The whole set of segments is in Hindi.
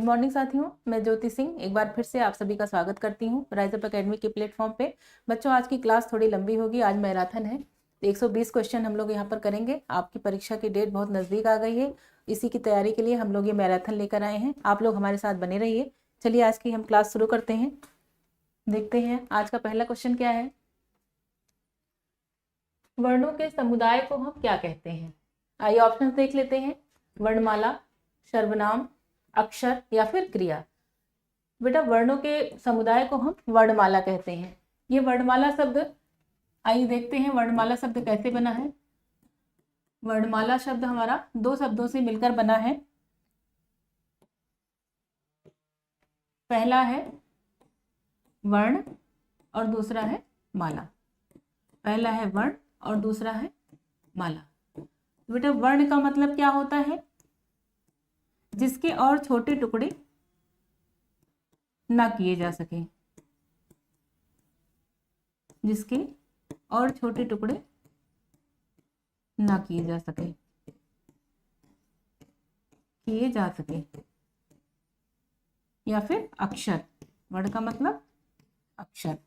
गुड मॉर्निंग साथियों, मैं ज्योति सिंह एक बार फिर से आप सभी का स्वागत करती हूँ राइज अप एकेडमी के प्लेटफॉर्म पे। बच्चों, आज की क्लास थोड़ी लंबी होगी, आज मैराथन है। 120 क्वेश्चन हम लोग यहाँ पर करेंगे। आपकी परीक्षा की डेट बहुत नज़दीक आ गई है, इसी की तैयारी के लिए हम लोग ये मैराथन लेकर आए हैं। आप लोग हमारे साथ बने रहिए। चलिए आज की हम क्लास शुरू करते हैं। देखते हैं आज का पहला क्वेश्चन क्या है। वर्णों के समुदाय को हम क्या कहते हैं? आइए ऑप्शन देख लेते हैं। वर्णमाला, सर्वनाम, अक्षर या फिर क्रिया। बेटा, वर्णों के समुदाय को हम वर्णमाला कहते हैं। ये वर्णमाला शब्द, आइए देखते हैं वर्णमाला शब्द कैसे बना है। वर्णमाला शब्द हमारा दो शब्दों से मिलकर बना है। पहला है वर्ण और दूसरा है माला। पहला है वर्ण और दूसरा है माला। बेटा, वर्ण का मतलब क्या होता है? जिसके और छोटे टुकड़े ना किए जा सके, जिसके और छोटे टुकड़े ना किए जा सके, या फिर अक्षर। वर्ण का मतलब अक्षर।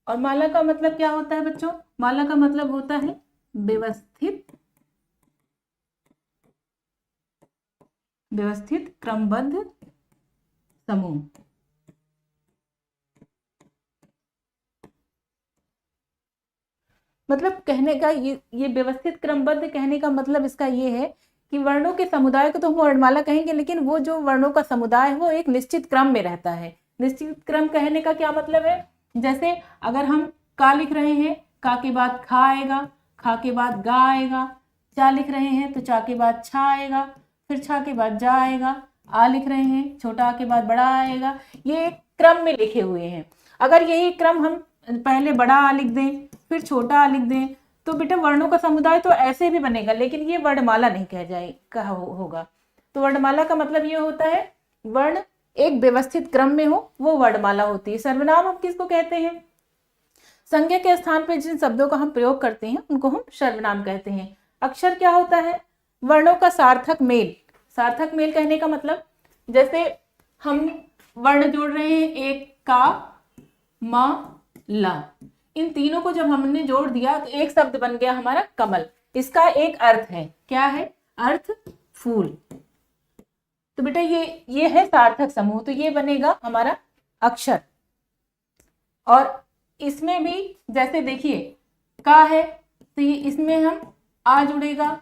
और माला का मतलब क्या होता है बच्चों? माला का मतलब होता है व्यवस्थित क्रमबद्ध समूह। मतलब कहने का ये व्यवस्थित क्रमबद्ध कहने का मतलब इसका ये है कि वर्णों के समुदाय को तो हम वर्णमाला कहेंगे, लेकिन वो जो वर्णों का समुदाय है वो एक निश्चित क्रम में रहता है। निश्चित क्रम कहने का क्या मतलब है? जैसे अगर हम का लिख रहे हैं, का के बाद खा आएगा, खा के बाद गा आएगा। चा लिख रहे हैं तो चा के बाद छा आएगा, फिर छा के बाद जा आएगा। आ लिख रहे हैं, छोटा आ के बाद बड़ा आएगा। ये एक क्रम में लिखे हुए हैं। अगर यही क्रम हम पहले बड़ा आ लिख दें फिर छोटा आ लिख दें तो बेटा वर्णों का समुदाय तो ऐसे भी बनेगा, लेकिन ये वर्णमाला नहीं कहा होगा। तो वर्णमाला का मतलब ये होता है वर्ण एक व्यवस्थित क्रम में हो, वो वर्णमाला होती है। सर्वनाम हम किसको कहते हैं? संज्ञा के स्थान पर जिन शब्दों का हम प्रयोग करते हैं उनको हम सर्वनाम कहते हैं। अक्षर क्या होता है? वर्णों का सार्थक मेल। सार्थक मेल कहने का मतलब, जैसे हम वर्ण जोड़ रहे हैं, एक का, म, ला। इन तीनों को जब हमने जोड़ दिया तो एक शब्द बन गया हमारा कमल। इसका एक अर्थ है, क्या है? अर्थ फूल। तो बेटा ये है सार्थक समूह, तो ये बनेगा हमारा अक्षर। और इसमें भी जैसे देखिए का है तो ये इसमें हम आ जुड़ेगा,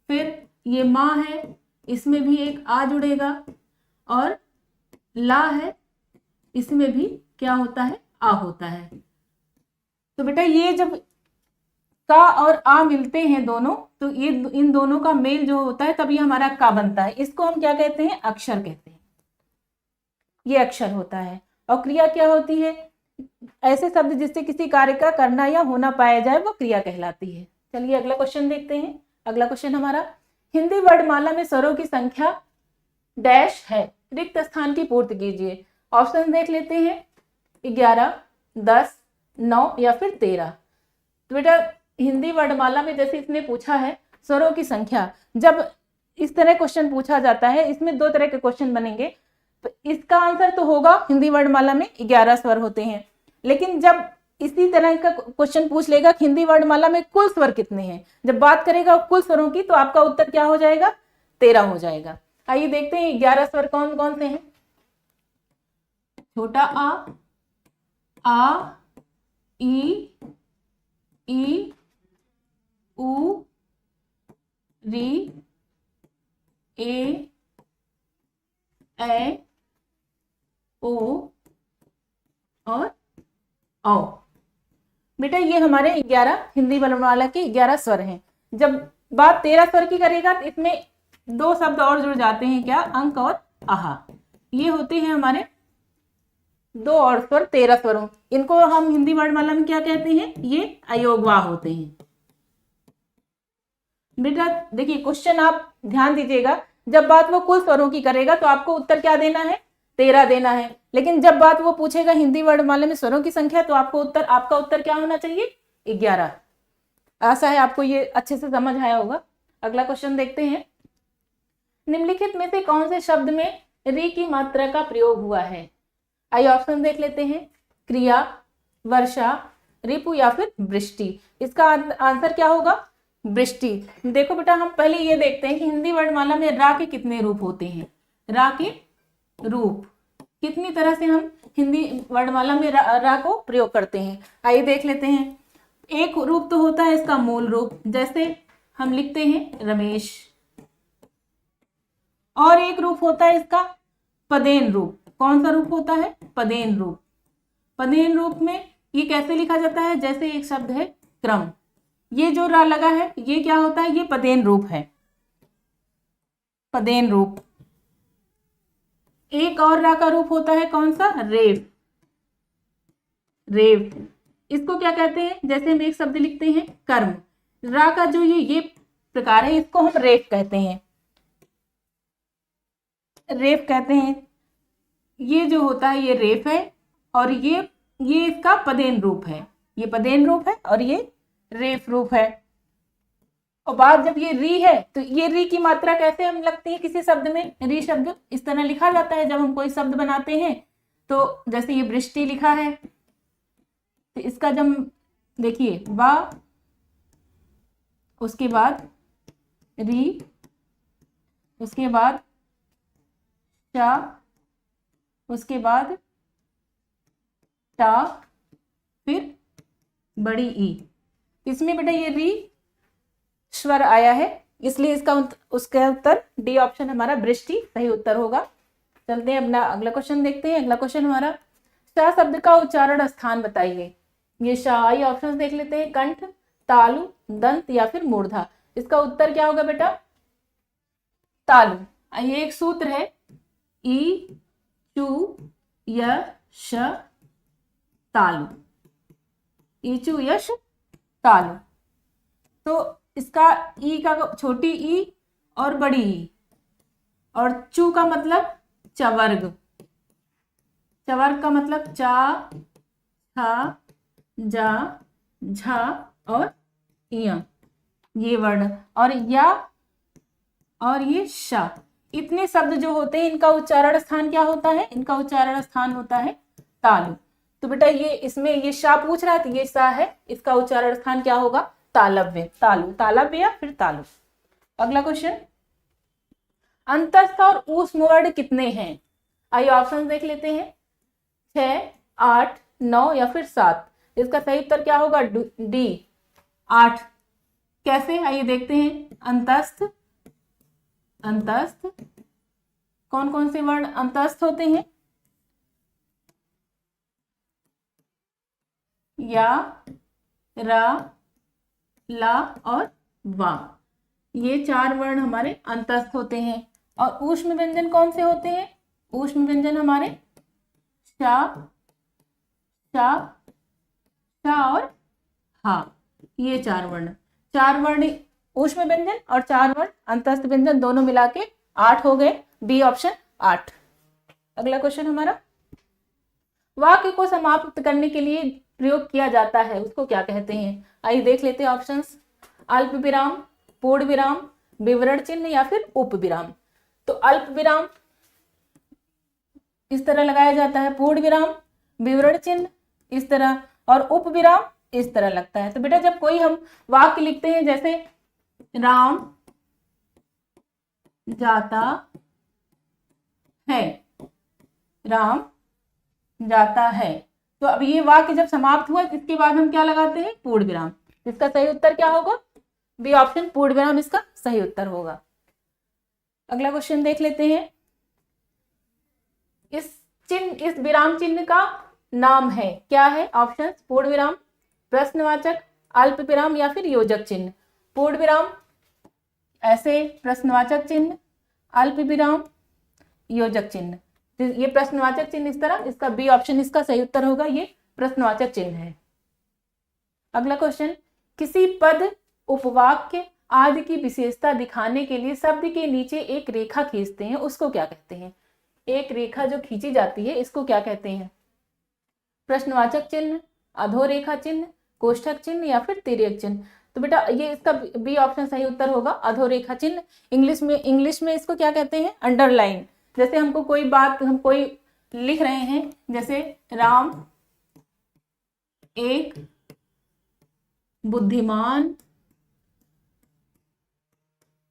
फिर ये माँ है इसमें भी एक आ जुड़ेगा, और ला है इसमें भी क्या होता है? आ होता है। तो बेटा ये जब का और आ मिलते हैं दोनों, तो ये इन दोनों का मेल जो होता है तब ये हमारा का बनता है। इसको हम क्या कहते हैं? अक्षर कहते हैं। ये अक्षर होता है। और क्रिया क्या होती है? ऐसे शब्द जिससे किसी कार्य का करना या होना पाया जाए वो क्रिया कहलाती है। चलिए अगला क्वेश्चन देखते हैं। अगला क्वेश्चन हमारा, हिंदी वर्णमाला में स्वरों की संख्या डैश है, रिक्त स्थान की पूर्ति कीजिए। ऑप्शन देख लेते हैं, 11, 10, 9 या फिर 13। तो बेटा हिंदी वर्णमाला में जैसे इसने पूछा है स्वरों की संख्या, जब इस तरह क्वेश्चन पूछा जाता है, इसमें दो तरह के क्वेश्चन बनेंगे। तो इसका आंसर तो होगा हिंदी वर्णमाला में 11 स्वर होते हैं। लेकिन जब इसी तरह का क्वेश्चन पूछ लेगा कि हिंदी वर्णमाला में कुल स्वर कितने हैं, जब बात करेगा कुल स्वरों की, तो आपका उत्तर क्या हो जाएगा? 13 हो जाएगा। आइए देखते हैं 11 स्वर कौन कौन से हैं। छोटा आ, ई, उ, री, ए, ओ और औ। बेटा ये हमारे 11 हिंदी वर्णमाला के 11 स्वर हैं। जब बात 13 स्वर की करेगा तो इसमें दो शब्द और जुड़ जाते हैं, क्या? अंक और आहा। ये होते हैं हमारे दो और स्वर 13 स्वरों। इनको हम हिंदी वर्णमाला में क्या कहते हैं? ये अयोगवाह होते हैं। बेटा देखिए क्वेश्चन आप ध्यान दीजिएगा, जब बात वो कुल स्वरों की करेगा तो आपको उत्तर क्या देना है? 13 देना है। लेकिन जब बात वो पूछेगा हिंदी वर्णमाला में स्वरों की संख्या, तो आपका उत्तर क्या होना चाहिए? 11। आशा है आपको ये अच्छे से समझ आया होगा। अगला क्वेश्चन देखते हैं। निम्नलिखित में से कौन से शब्द में री की मात्रा का प्रयोग हुआ है? आइए ऑप्शन देख लेते हैं। क्रिया, वर्षा, रिपु या फिर वृष्टि। इसका आंसर क्या होगा? वृष्टि। देखो बेटा, हम पहले ये देखते हैं कि हिंदी वर्णमाला में रा के कितने रूप होते हैं। रा के रूप कितनी तरह से हम हिंदी वर्णमाला में रा को प्रयोग करते हैं, आइए देख लेते हैं। एक रूप तो होता है इसका मूल रूप, जैसे हम लिखते हैं रमेश, और एक रूप होता है इसका पदेन रूप। कौन सा रूप होता है? पदेन रूप। पदेन रूप में ये कैसे लिखा जाता है? जैसे एक शब्द है क्रम, ये जो रा लगा है ये क्या होता है? ये पदेन रूप है, पदेन रूप। एक और रा का रूप होता है कौन सा? रेफ। रेफ, इसको क्या कहते हैं? जैसे हम एक शब्द लिखते हैं कर्म, रा का जो ये प्रकार है इसको हम रेफ कहते हैं, रेफ कहते हैं। ये जो होता है ये रेफ है, और ये इसका पदेन रूप है, ये पदेन रूप है और ये रेफ रूप है। और बात जब ये री है तो ये री की मात्रा कैसे हम लगती है किसी शब्द में? री शब्द इस तरह लिखा जाता है जब हम कोई शब्द बनाते हैं। तो जैसे ये वृष्टि लिखा है, तो इसका जब देखिए वा, उसके बाद री, उसके बाद शा, उसके बाद टा, फिर बड़ी ई। इसमें बेटा ये री स्वर आया है, इसलिए इसका उसका उत्तर डी ऑप्शन हमारा वृष्टि सही उत्तर होगा। चलते हैं अपना अगला क्वेश्चन देखते हैं। अगला क्वेश्चन हमारा, शा शब्द का उच्चारण स्थान बताइए। ये शा, आइए ऑप्शन देख लेते हैं। कंठ, तालु, दंत या फिर मूर्धा। इसका उत्तर क्या होगा बेटा? तालु। आइए एक सूत्र है, ई चू य श तालु, ईचु यश तालु। तो इसका ई का छोटी ई और बड़ी ई, और चू का मतलब चवर्ग, चवर्ग का मतलब चा, छा, जा, झा और इया, ये वर्ण, और या और ये शा। इतने शब्द जो होते हैं इनका उच्चारण स्थान क्या होता है? इनका उच्चारण स्थान होता है तालु। तो बेटा ये इसमें ये शा पूछ रहा है, तो ये शा है, इसका उच्चारण स्थान क्या होगा? तालव्य, तालु, तालव्य या फिर तालु। अगला क्वेश्चन, अंतस्थ और ऊष्म वर्ण कितने हैं? आइए ऑप्शन देख लेते हैं। 6, 8, 9 या फिर 7। इसका सही उत्तर क्या होगा? डी 8। कैसे? आइए देखते हैं। अंतस्थ, अंतस्थ कौन कौन से वर्ण अंतस्थ होते हैं? या, रा, ला और वा, ये 4 वर्ण हमारे अंतस्थ होते हैं। और ऊष्म व्यंजन कौन से होते हैं? ऊष्म व्यंजन हमारे शा, शा, शा और हा, ये 4 वर्ण। 4 वर्ण ऊष्म व्यंजन और 4 वर्ण अंतस्थ व्यंजन, दोनों मिला के 8 हो गए। B option 8। अगला क्वेश्चन हमारा, वाक्य को समाप्त करने के लिए प्रयोग किया जाता है उसको क्या कहते हैं? आइए देख लेते हैं ऑप्शंस। अल्प विराम, पूर्ण विराम, विवरण चिन्ह या फिर उप विराम। तो अल्प विराम इस तरह लगाया जाता है, पूर्ण विराम, विवरण चिन्ह इस तरह, और उप विराम इस तरह लगता है। तो बेटा जब कोई हम वाक्य लिखते हैं, जैसे राम जाता है, राम जाता है, तो अब ये वाक्य जब समाप्त हुआ इसके बाद हम क्या लगाते हैं? पूर्ण विराम। इसका सही उत्तर क्या होगा? बी ऑप्शन, पूर्ण विराम इसका सही उत्तर होगा। अगला क्वेश्चन देख लेते हैं। इस विराम चिन्ह का नाम है क्या है? ऑप्शन, पूर्ण विराम, प्रश्नवाचक, अल्प विराम या फिर योजक चिन्ह। पूर्ण विराम ऐसे, प्रश्नवाचक चिन्ह, अल्प विराम, योजक चिन्ह। ये प्रश्नवाचक चिन्ह इस तरह, इसका बी ऑप्शन इसका सही उत्तर होगा, ये प्रश्नवाचक चिन्ह है। अगला क्वेश्चन, किसी पद, उपवाक्य आदि की विशेषता दिखाने के लिए शब्द के नीचे एक रेखा खींचते हैं, उसको क्या कहते हैं? एक रेखा जो खींची जाती है इसको क्या कहते हैं? प्रश्नवाचक चिन्ह, अधोरेखा चिन्ह, कोष्ठक चिन्ह या फिर तिर्यक चिन्ह। तो बेटा ये इसका बी ऑप्शन सही उत्तर होगा, अधोरेखा चिन्ह। इंग्लिश में इसको क्या कहते हैं? अंडरलाइन। जैसे हमको कोई बात, हम कोई लिख रहे हैं, जैसे राम एक बुद्धिमान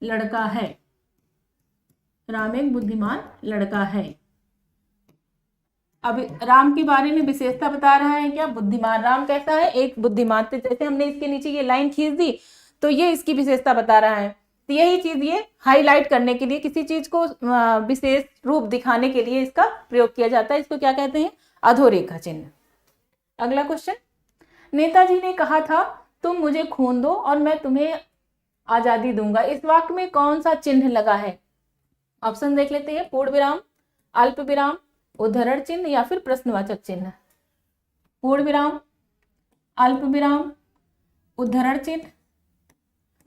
लड़का है। राम एक बुद्धिमान लड़का है। अब राम के बारे में विशेषता बता रहा है क्या? बुद्धिमान। राम कैसा है? एक बुद्धिमान। तो जैसे हमने इसके नीचे ये लाइन खींच दी तो ये इसकी विशेषता बता रहा है। तो यही चीज ये हाईलाइट करने के लिए, किसी चीज को विशेष रूप दिखाने के लिए इसका प्रयोग किया जाता है। इसको क्या कहते हैं? अधोरेखा चिन्ह। अगला क्वेश्चन, नेताजी ने कहा था तुम मुझे खून दो और मैं तुम्हें आजादी दूंगा। इस वाक्य में कौन सा चिन्ह लगा है? ऑप्शन देख लेते हैं। पूर्ण विराम, अल्प विराम, उद्धरण चिन्ह या फिर प्रश्नवाचक चिन्ह। पूर्ण विराम, अल्प विराम, उद्धरण चिन्ह।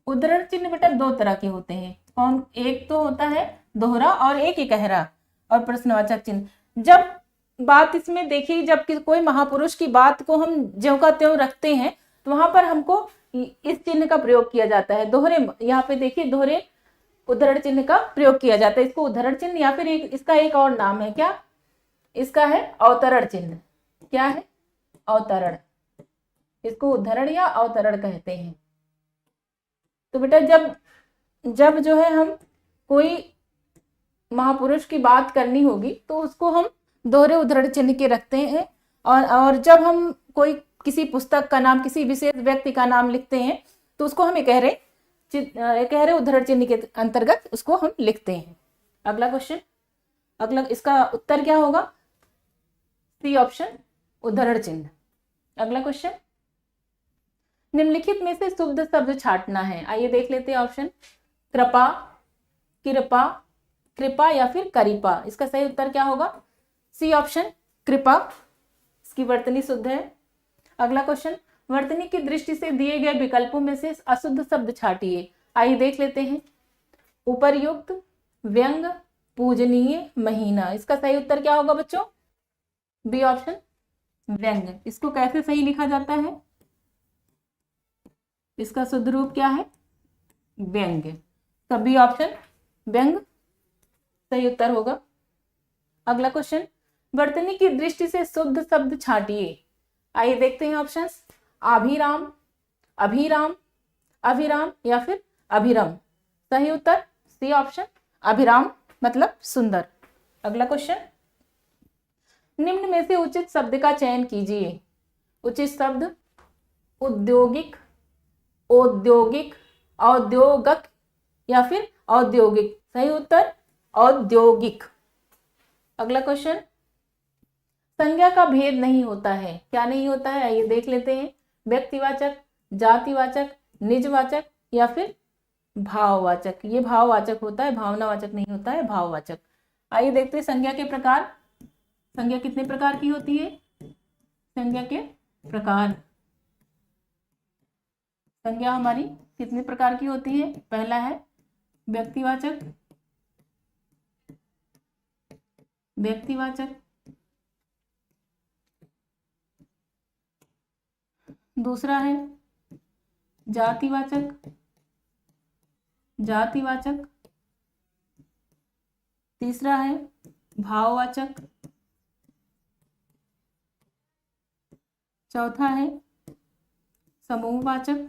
उद्धरण चिन्ह बेटा दो तरह के होते हैं। कौन? एक तो होता है दोहरा और एक इकहरा। और प्रश्नवाचक चिन्ह, जब बात इसमें देखिए, जब कोई महापुरुष की बात को हम ज्यों का त्यों रखते हैं तो वहां पर हमको इस चिन्ह का प्रयोग किया जाता है। दोहरे, यहाँ पे देखिए दोहरे उद्धरण चिन्ह का प्रयोग किया जाता है। इसको उद्धरण चिन्ह या फिर इसका एक और नाम है क्या? इसका है अवतरण चिन्ह। क्या है? अवतरण। इसको उद्धरण या अवतरण कहते हैं। तो बेटा जब जो है हम कोई महापुरुष की बात करनी होगी तो उसको हम दोहरे उद्धरण चिन्ह के रखते हैं। और जब हम कोई किसी पुस्तक का नाम, किसी विशेष व्यक्ति का नाम लिखते हैं तो उसको हम इकहरे उद्धरण चिन्ह के अंतर्गत उसको हम लिखते हैं। अगला क्वेश्चन, इसका उत्तर क्या होगा? सी ऑप्शन, उद्धरण चिन्ह। अगला क्वेश्चन, निम्नलिखित में से शुद्ध शब्द छांटना है। आइए देख लेते हैं ऑप्शन। कृपा, कृपा, कृपा या फिर करीपा। इसका सही उत्तर क्या होगा? सी ऑप्शन, कृपा। इसकी वर्तनी शुद्ध है। अगला क्वेश्चन, वर्तनी की दृष्टि से दिए गए विकल्पों में से अशुद्ध शब्द छांटिए। आइए देख लेते हैं। उपर्युक्त, व्यंग, पूजनीय, महीना। इसका सही उत्तर क्या होगा बच्चों? बी ऑप्शन, व्यंग। इसको कैसे सही लिखा जाता है? इसका शुद्ध रूप क्या है? व्यंग। तो बी ऑप्शन, व्यंग सही उत्तर होगा। अगला क्वेश्चन, वर्तनी की दृष्टि से शुद्ध शब्द छांटिए। आइए देखते हैं ऑप्शंस। आभिराम, अभिराम, अभिराम या फिर अभिरम। सही उत्तर सी ऑप्शन, अभिराम मतलब सुंदर। अगला क्वेश्चन, निम्न में से उचित शब्द का चयन कीजिए। उचित शब्द औद्योगिक, औद्योगिक, औद्योगक या फिर औद्योगिक। सही उत्तर औद्योगिक। अगला क्वेश्चन, संज्ञा का भेद नहीं होता है। क्या नहीं होता है? आइए देख लेते हैं। व्यक्तिवाचक, जातिवाचक, निजवाचक या फिर भाववाचक। ये भाववाचक होता है, भावनावाचक नहीं होता है, भाववाचक। आइए देखते हैं संज्ञा के प्रकार। संज्ञा कितने प्रकार की होती है? संज्ञा के प्रकार। संज्ञा हमारी कितने प्रकार की होती है? पहला है व्यक्तिवाचक, व्यक्तिवाचक। दूसरा है जातिवाचक, जातिवाचक। तीसरा है भाववाचक। चौथा है समूहवाचक,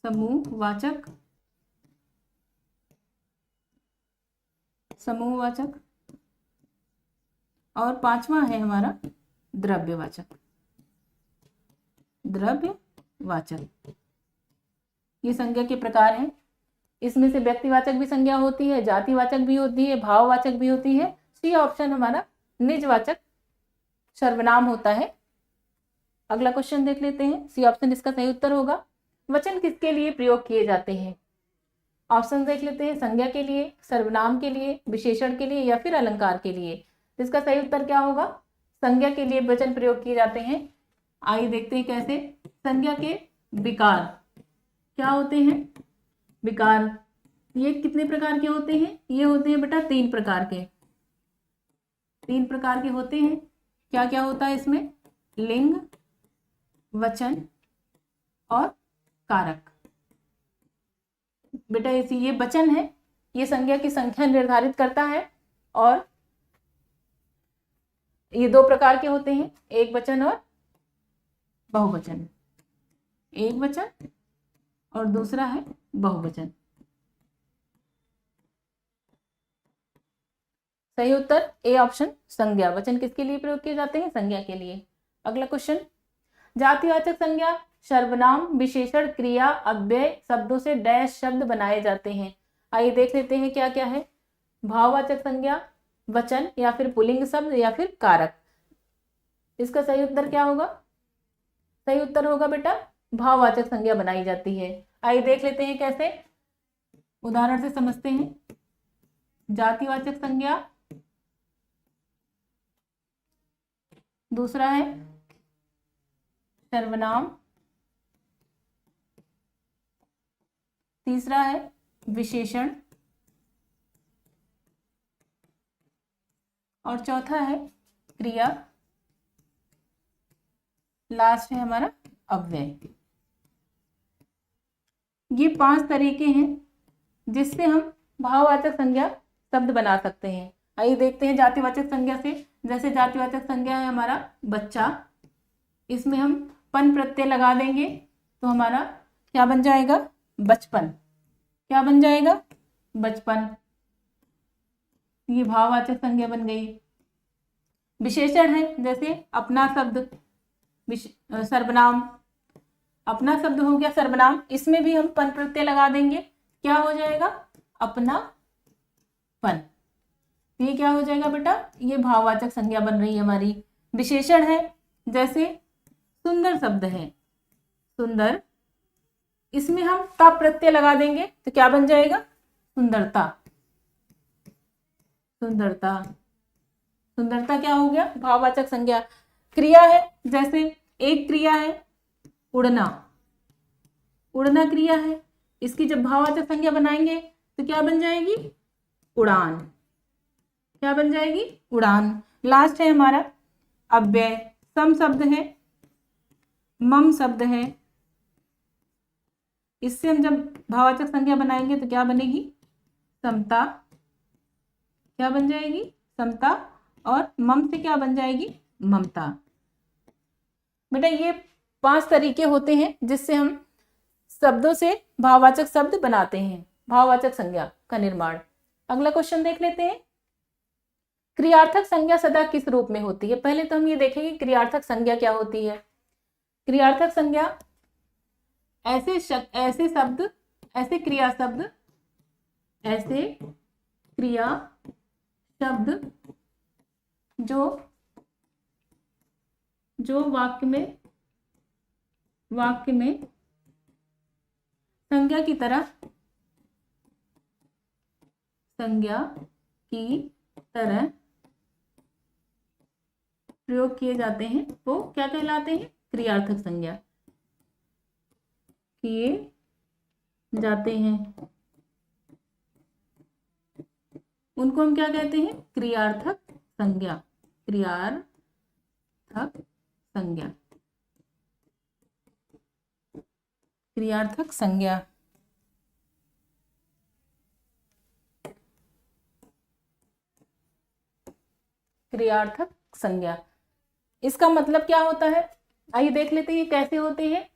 समूहवाचक, समूहवाचक। और पांचवा है हमारा द्रव्यवाचक, द्रव्यवाचक। ये संज्ञा के प्रकार हैं। इसमें से व्यक्तिवाचक भी संज्ञा होती है, जातिवाचक भी होती है, भाववाचक भी होती है। सी ऑप्शन हमारा निजवाचक सर्वनाम होता है। अगला क्वेश्चन देख लेते हैं। सी ऑप्शन इसका सही उत्तर होगा। वचन किसके लिए प्रयोग किए जाते हैं? ऑप्शन देख लेते हैं। संज्ञा के लिए, सर्वनाम के लिए, विशेषण के लिए या फिर अलंकार के लिए। इसका सही उत्तर क्या होगा? संज्ञा के लिए वचन प्रयोग किए जाते हैं। आइए देखते हैं कैसे। संज्ञा के विकार क्या होते हैं? विकार ये कितने प्रकार के होते हैं? ये होते हैं बेटा तीन प्रकार के। तीन प्रकार के होते हैं। क्या क्या होता है इसमें? लिंग, वचन और कारक। बेटा ये वचन है, ये संज्ञा की संख्या निर्धारित करता है। और ये दो प्रकार के होते हैं, एक वचन और बहुवचन। एक वचन और दूसरा है बहुवचन। सही उत्तर ए ऑप्शन संज्ञा। वचन किसके लिए प्रयोग किए जाते हैं? संज्ञा के लिए। अगला क्वेश्चन, जातिवाचक संज्ञा सर्वनाम विशेषण क्रिया अव्यय शब्दों से डैश शब्द बनाए जाते हैं। आइए देख लेते हैं क्या क्या है। भाववाचक संज्ञा वचन या फिर पुल्लिंग शब्द या फिर कारक। इसका सही उत्तर क्या होगा? सही उत्तर होगा बेटा भाववाचक संज्ञा बनाई जाती है। आइए देख लेते हैं कैसे, उदाहरण से समझते हैं। जातिवाचक संज्ञा, दूसरा है सर्वनाम, तीसरा है विशेषण और चौथा है क्रिया, लास्ट है हमारा अव्यय। ये 5 तरीके हैं जिससे हम भाववाचक संज्ञा शब्द बना सकते हैं। आइए देखते हैं जातिवाचक संज्ञा से। जैसे जातिवाचक संज्ञा है हमारा बच्चा, इसमें हम पन प्रत्यय लगा देंगे तो हमारा क्या बन जाएगा? बचपन। क्या बन जाएगा? बचपन। ये भाववाचक संज्ञा बन गई। विशेषण है जैसे अपना शब्द, सर्वनाम, अपना शब्द हो गया सर्वनाम, इसमें भी हम पन प्रत्यय लगा देंगे, क्या हो जाएगा? अपना पन। ये क्या हो जाएगा बेटा? ये भाववाचक संज्ञा बन रही है हमारी। विशेषण है जैसे सुंदर शब्द है, सुंदर, इसमें हम ता प्रत्यय लगा देंगे तो क्या बन जाएगा? सुंदरता। सुंदरता, सुंदरता क्या हो गया? भाववाचक संज्ञा। क्रिया है जैसे एक क्रिया है उड़ना, उड़ना क्रिया है, इसकी जब भाववाचक संज्ञा बनाएंगे तो क्या बन जाएगी? उड़ान। क्या बन जाएगी? उड़ान। लास्ट है हमारा अव्यय। सम शब्द है, मम शब्द है, इससे हम जब भाववाचक संज्ञा बनाएंगे तो क्या बनेगी? समता। क्या बन जाएगी? समता। और मम से क्या बन जाएगी? ममता। बेटा ये 5 तरीके होते हैं जिससे हम शब्दों से भाववाचक शब्द बनाते हैं, भाववाचक संज्ञा का निर्माण। अगला क्वेश्चन देख लेते हैं। क्रियार्थक संज्ञा सदा किस रूप में होती है? पहले तो हम ये देखेंगे क्रियार्थक संज्ञा क्या होती है। क्रियार्थक संज्ञा ऐसे शब्द, ऐसे क्रिया शब्द, ऐसे क्रिया शब्द जो वाक्य में संज्ञा की तरह प्रयोग किए जाते हैं वो क्या कहलाते हैं? क्रियार्थक संज्ञा किए जाते हैं, उनको हम क्या कहते हैं? क्रियार्थक संज्ञा। क्रियार्थक संज्ञा, क्रियार्थक संज्ञा। क्रियार्थक संज्ञा, इसका मतलब क्या होता है? आइए देख लेते हैं कैसे होते हैं।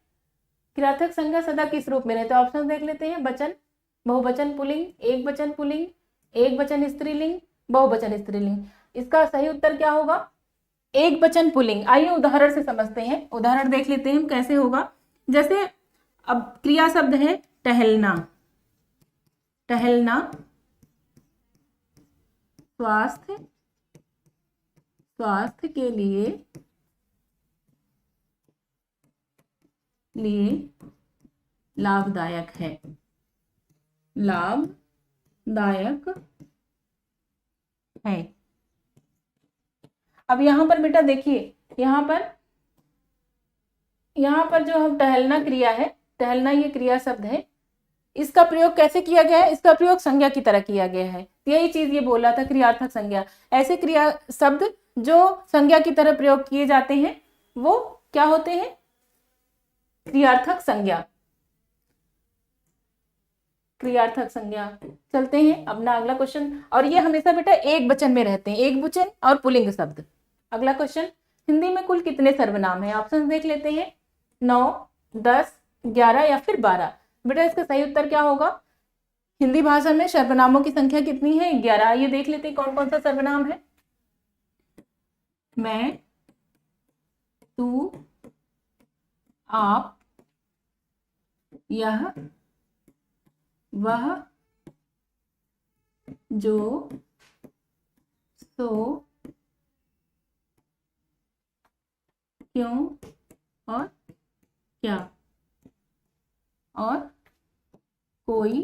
क्रियार्थक संज्ञा सदा किस रूप में रहते हैं? ऑप्शन देख लेते हैं। वचन, बहुवचन पुल्लिंग, एक वचन पुल्लिंग, एक वचन स्त्रीलिंग, बहुवचन स्त्रीलिंग। इसका सही उत्तर क्या होगा? एक वचन पुल्लिंग। आइए उदाहरण से समझते हैं। उदाहरण देख लेते हैं कैसे होगा। जैसे अब क्रिया शब्द है टहलना, टहलना, स्वास्थ्य के लिए लाभदायक है, लाभदायक है। अब यहां पर बेटा देखिए, यहां पर जो हम टहलना क्रिया है, टहलना ये क्रिया शब्द है, इसका प्रयोग कैसे किया गया है? इसका प्रयोग संज्ञा की तरह किया गया है। यही चीज ये बोला था क्रियार्थक संज्ञा। ऐसे क्रिया शब्द जो संज्ञा की तरह प्रयोग किए जाते हैं वो क्या होते हैं? क्रियार्थक संज्ञा। क्रियार्थक संज्ञा। चलते हैं अपना अगला क्वेश्चन, और ये हमेशा बेटा एक वचन में रहते हैं, एक वचन और पुल्लिंग शब्द। अगला क्वेश्चन, हिंदी में कुल कितने सर्वनाम हैं? ऑप्शन देख लेते हैं, 9, 10, 11 या फिर 12। बेटा इसका सही उत्तर क्या होगा? हिंदी भाषा में सर्वनामों की संख्या कितनी है? 11। ये देख लेते हैं कौन कौन सा सर्वनाम है। मैं, तू, आप, यह, वह, जो, सो, क्यों और क्या, और कोई,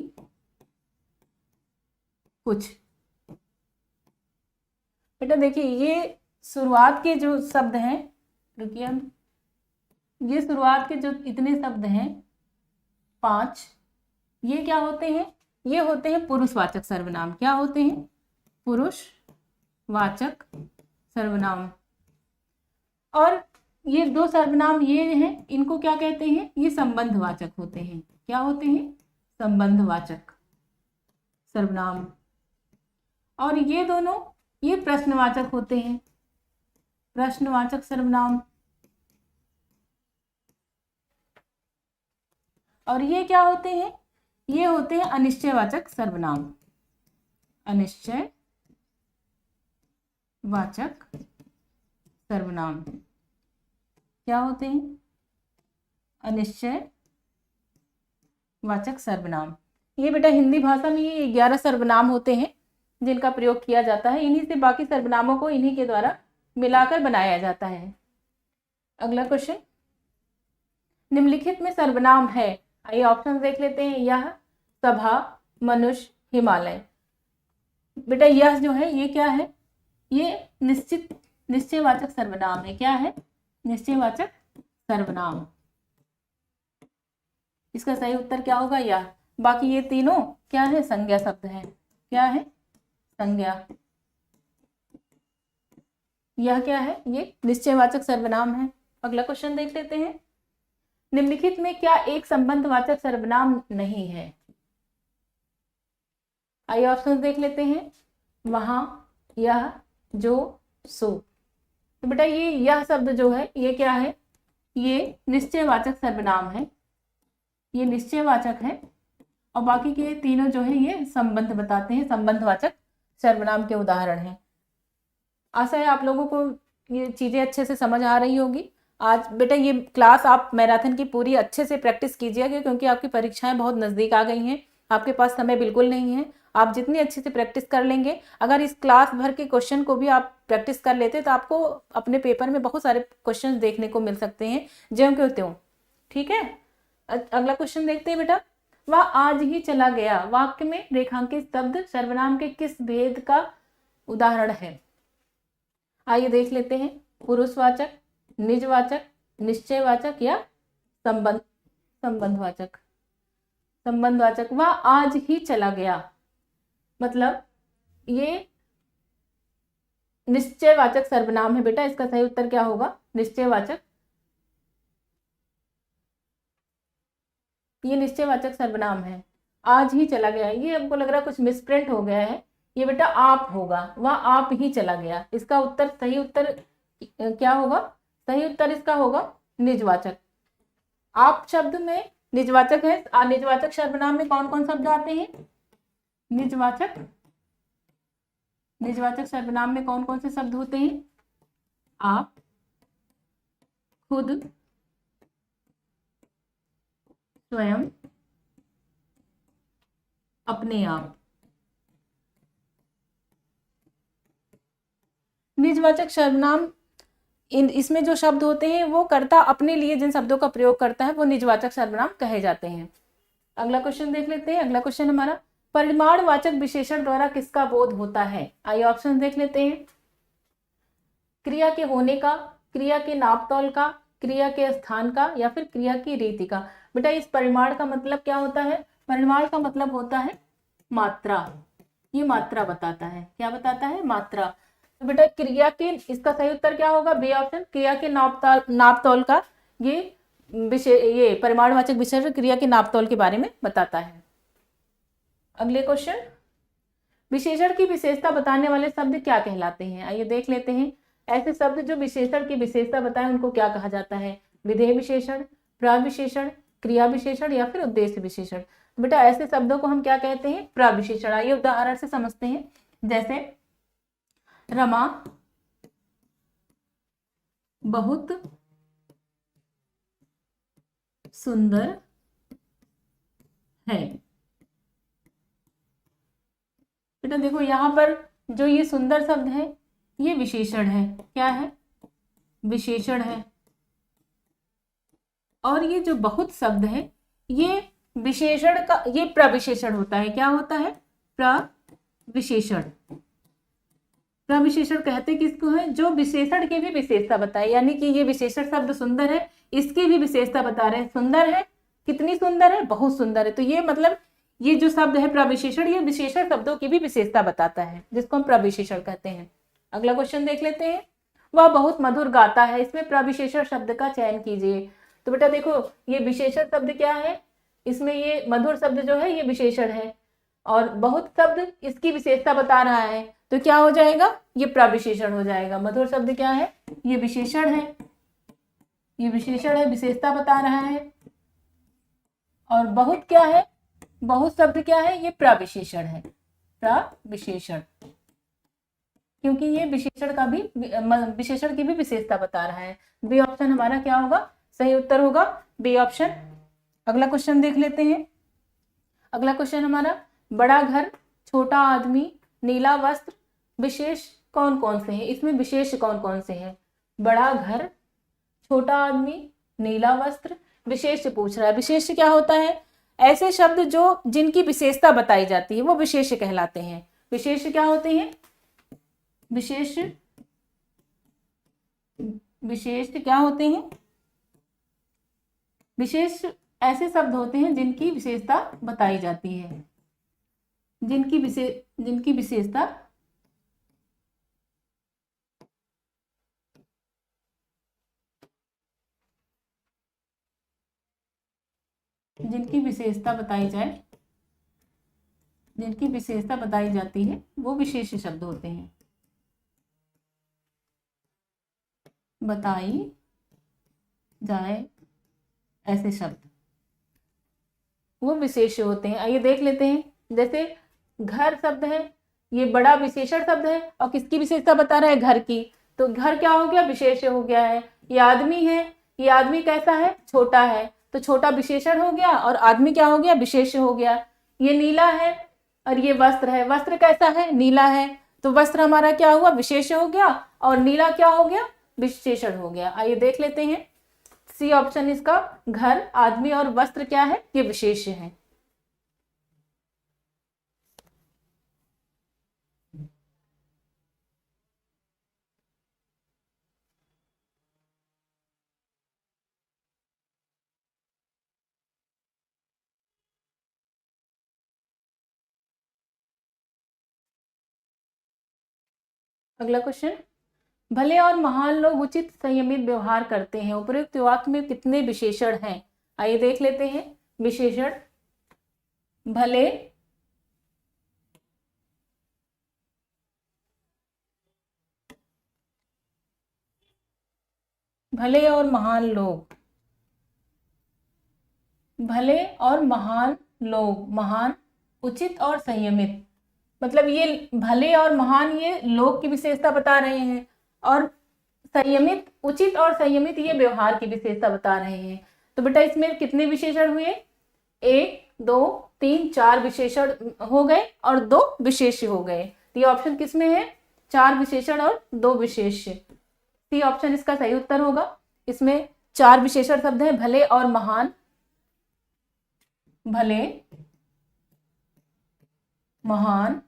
कुछ। बेटा देखिए ये शुरुआत के जो शब्द हैं, रुकिए हम, ये शुरुआत के जो इतने शब्द हैं 5, ये क्या होते हैं? ये होते हैं पुरुषवाचक सर्वनाम। क्या होते हैं? पुरुषवाचक सर्वनाम। और ये 2 सर्वनाम ये हैं, इनको क्या कहते हैं? ये संबंधवाचक होते हैं। क्या होते हैं? संबंधवाचक सर्वनाम। और ये दोनों ये प्रश्नवाचक होते हैं, प्रश्नवाचक सर्वनाम। और ये क्या होते हैं? ये होते हैं अनिश्चयवाचक सर्वनाम। अनिश्चयवाचक सर्वनाम क्या होते हैं? अनिश्चयवाचक सर्वनाम। ये बेटा हिंदी भाषा में ये 11 सर्वनाम होते हैं जिनका प्रयोग किया जाता है। इन्हीं से बाकी सर्वनामों को इन्हीं के द्वारा मिलाकर बनाया जाता है। अगला क्वेश्चन, निम्नलिखित में सर्वनाम है, आइए ऑप्शन देख लेते हैं। यह, सभा, मनुष्य, हिमालय। बेटा यह जो है ये क्या है? ये निश्चयवाचक सर्वनाम है। क्या है? निश्चयवाचक सर्वनाम। इसका सही उत्तर क्या होगा? यह। बाकी ये तीनों क्या है? संज्ञा शब्द है। क्या है? संज्ञा। यह क्या है? ये निश्चयवाचक सर्वनाम है। अगला क्वेश्चन देख लेते हैं, निम्नलिखित में क्या एक संबंधवाचक सर्वनाम नहीं है? आइए ऑप्शन देख लेते हैं। वहां, यह, जो, सो। तो बेटा ये यह शब्द जो है ये क्या है? ये निश्चयवाचक सर्वनाम है, ये निश्चयवाचक है। और बाकी के तीनों जो है ये संबंध बताते हैं, संबंधवाचक सर्वनाम के उदाहरण हैं। आशा है आप लोगों को ये चीजें अच्छे से समझ आ रही होगी। आज बेटा ये क्लास आप मैराथन की पूरी अच्छे से प्रैक्टिस कीजिएगा, क्योंकि आपकी परीक्षाएं बहुत नज़दीक आ गई हैं, आपके पास समय बिल्कुल नहीं है। आप जितनी अच्छे से प्रैक्टिस कर लेंगे, अगर इस क्लास भर के क्वेश्चन को भी आप प्रैक्टिस कर लेते तो आपको अपने पेपर में बहुत सारे क्वेश्चन देखने को मिल सकते हैं, ज्यों क्यों त्यों। ठीक है, अगला क्वेश्चन देखते हैं बेटा। वह आज ही चला गया वाक्य में रेखांकित शब्द सर्वनाम के किस भेद का उदाहरण है? आइए देख लेते हैं। पुरुषवाचक, निजवाचक, निश्चयवाचक या संबंधवाचक। संबंधवाचक। वह आज ही चला गया मतलब ये निश्चयवाचक सर्वनाम है बेटा। इसका सही उत्तर क्या होगा? निश्चयवाचक। ये निश्चयवाचक सर्वनाम है। आज ही चला गया, ये हमको लग रहा है कुछ मिसप्रिंट हो गया है, ये बेटा आप होगा। वह आप ही चला गया। इसका उत्तर, सही उत्तर क्या होगा? सही उत्तर इसका होगा निजवाचक। आप शब्द में निजवाचक है। निजवाचक सर्वनाम में कौन कौन शब्द आते हैं? निजवाचक, निजवाचक सर्वनाम में कौन कौन से शब्द होते हैं? आप, खुद, स्वयं, अपने आप। निजवाचक सर्वनाम इसमें जो शब्द होते हैं वो कर्ता अपने लिए जिन शब्दों का प्रयोग करता है वो निजवाचक सर्वनाम कहे जाते हैं। अगला क्वेश्चन देख लेते हैं। अगला क्वेश्चन हमारा, परिमाणवाचक विशेषण द्वारा किसका बोध होता है? आइए ऑप्शन देख लेते हैं। क्रिया के होने का, क्रिया के नापतोल का, क्रिया के स्थान का या फिर क्रिया की रीति का। बेटा इस परिमाण का मतलब क्या होता है? परिमाण का मतलब होता है मात्रा। ये मात्रा बताता है। क्या बताता है? मात्रा। तो बेटा क्रिया के, इसका सही उत्तर क्या होगा? B option. क्रिया के नापतोल का ये परिमाणवाचक विशेषण क्रिया के नापतोल के बारे में बताता है। अगले क्वेश्चन, विशेषण की विशेषता बताने वाले शब्द क्या कहलाते हैं? आइए देख लेते हैं। ऐसे शब्द जो विशेषण की विशेषता बताएं उनको क्या कहा जाता है? विधेय विशेषण, प्रविशेषण, क्रिया विशेषण या फिर उद्देश्य विशेषण। बेटा ऐसे शब्दों को हम क्या कहते हैं? प्रविशेषण। आइए उदाहरण से समझते हैं। जैसे रमा बहुत सुंदर है। बेटा देखो यहाँ पर जो ये सुंदर शब्द है ये विशेषण है। क्या है? विशेषण है। और ये जो बहुत शब्द है ये विशेषण का, ये प्रविशेषण होता है। क्या होता है? प्रविशेषण। प्रविशेषण कहते किसको है? जो विशेषण की भी विशेषता बताए, यानी कि ये विशेषण शब्द सुंदर है, इसकी भी विशेषता बता रहे हैं। सुंदर है, कितनी सुंदर है? बहुत सुंदर है। तो ये मतलब ये जो शब्द है प्रविशेषण, ये विशेषण शब्दों की भी विशेषता बताता है, जिसको हम प्रविशेषण कहते हैं। अगला क्वेश्चन देख लेते हैं। वह बहुत मधुर गाता है, इसमें प्रविशेषण शब्द का चयन कीजिए। तो बेटा देखो ये विशेषण शब्द क्या है? इसमें ये मधुर शब्द जो है ये विशेषण है, और बहुत शब्द इसकी विशेषता बता रहा है, तो क्या हो जाएगा? ये प्रविशेषण हो जाएगा। मधुर शब्द क्या है? ये विशेषण है, ये विशेषण है, विशेषता बता रहा है। और बहुत क्या है? बहुत शब्द क्या है? ये प्रविशेषण है, प्रविशेषण, क्योंकि ये विशेषण का भी, विशेषण की भी विशेषता बता रहा है। बी ऑप्शन हमारा क्या होगा? सही उत्तर होगा बी ऑप्शन। अगला क्वेश्चन देख लेते हैं। अगला क्वेश्चन हमारा, बड़ा घर, छोटा आदमी, नीला वस्त्र, विशेष कौन कौन से हैं? इसमें विशेष कौन कौन से हैं? बड़ा घर, छोटा आदमी, नीला वस्त्र, विशेष पूछ रहा है। विशेष क्या होता है? ऐसे शब्द जो जिनकी विशेषता बताई जाती है वो विशेष कहलाते हैं। विशेष क्या होते हैं? विशेष, विशेष क्या होते हैं? विशेष ऐसे शब्द होते हैं जिनकी विशेषता बताई जाती है, जिनकी विशेषता, जिनकी विशेषता बताई जाए, जिनकी विशेषता बताई जाती है वो विशेष शब्द होते हैं। बताई जाए ऐसे शब्द वो विशेष होते हैं। आइए देख लेते हैं। जैसे घर शब्द है, ये बड़ा विशेषण शब्द है और किसकी विशेषता बता रहा है? घर की। तो घर क्या हो गया? विशेष हो गया है। ये आदमी है, ये आदमी कैसा है? छोटा है, तो छोटा विशेषण हो गया और आदमी क्या हो गया? विशेष हो गया। ये नीला है और ये वस्त्र है, वस्त्र कैसा है? नीला है, तो वस्त्र हमारा क्या हुआ? विशेष हो गया, और नीला क्या हो गया? विशेषण हो गया। आइए देख लेते हैं। सी ऑप्शन इसका, घर, आदमी और वस्त्र क्या है? ये विशेष है। अगला क्वेश्चन, भले और महान लोग उचित संयमित व्यवहार करते हैं, उपयुक्त वाक्य में कितने विशेषण हैं? आइए देख लेते हैं। विशेषण, भले, भले और महान लोग, भले और महान लोग, महान, उचित और संयमित, मतलब ये भले और महान ये लोग की विशेषता बता रहे हैं, और संयमित, उचित और संयमित ये व्यवहार की विशेषता बता रहे हैं। तो बेटा इसमें कितने विशेषण हुए? 1 2 3 4 विशेषण हो गए और 2 विशेष हो गए। तो ये ऑप्शन किसमें है? 4 विशेषण और 2 विशेष। सी ऑप्शन इसका सही उत्तर होगा। इसमें 4 विशेषण शब्द हैं, भले और महान, भले, महान,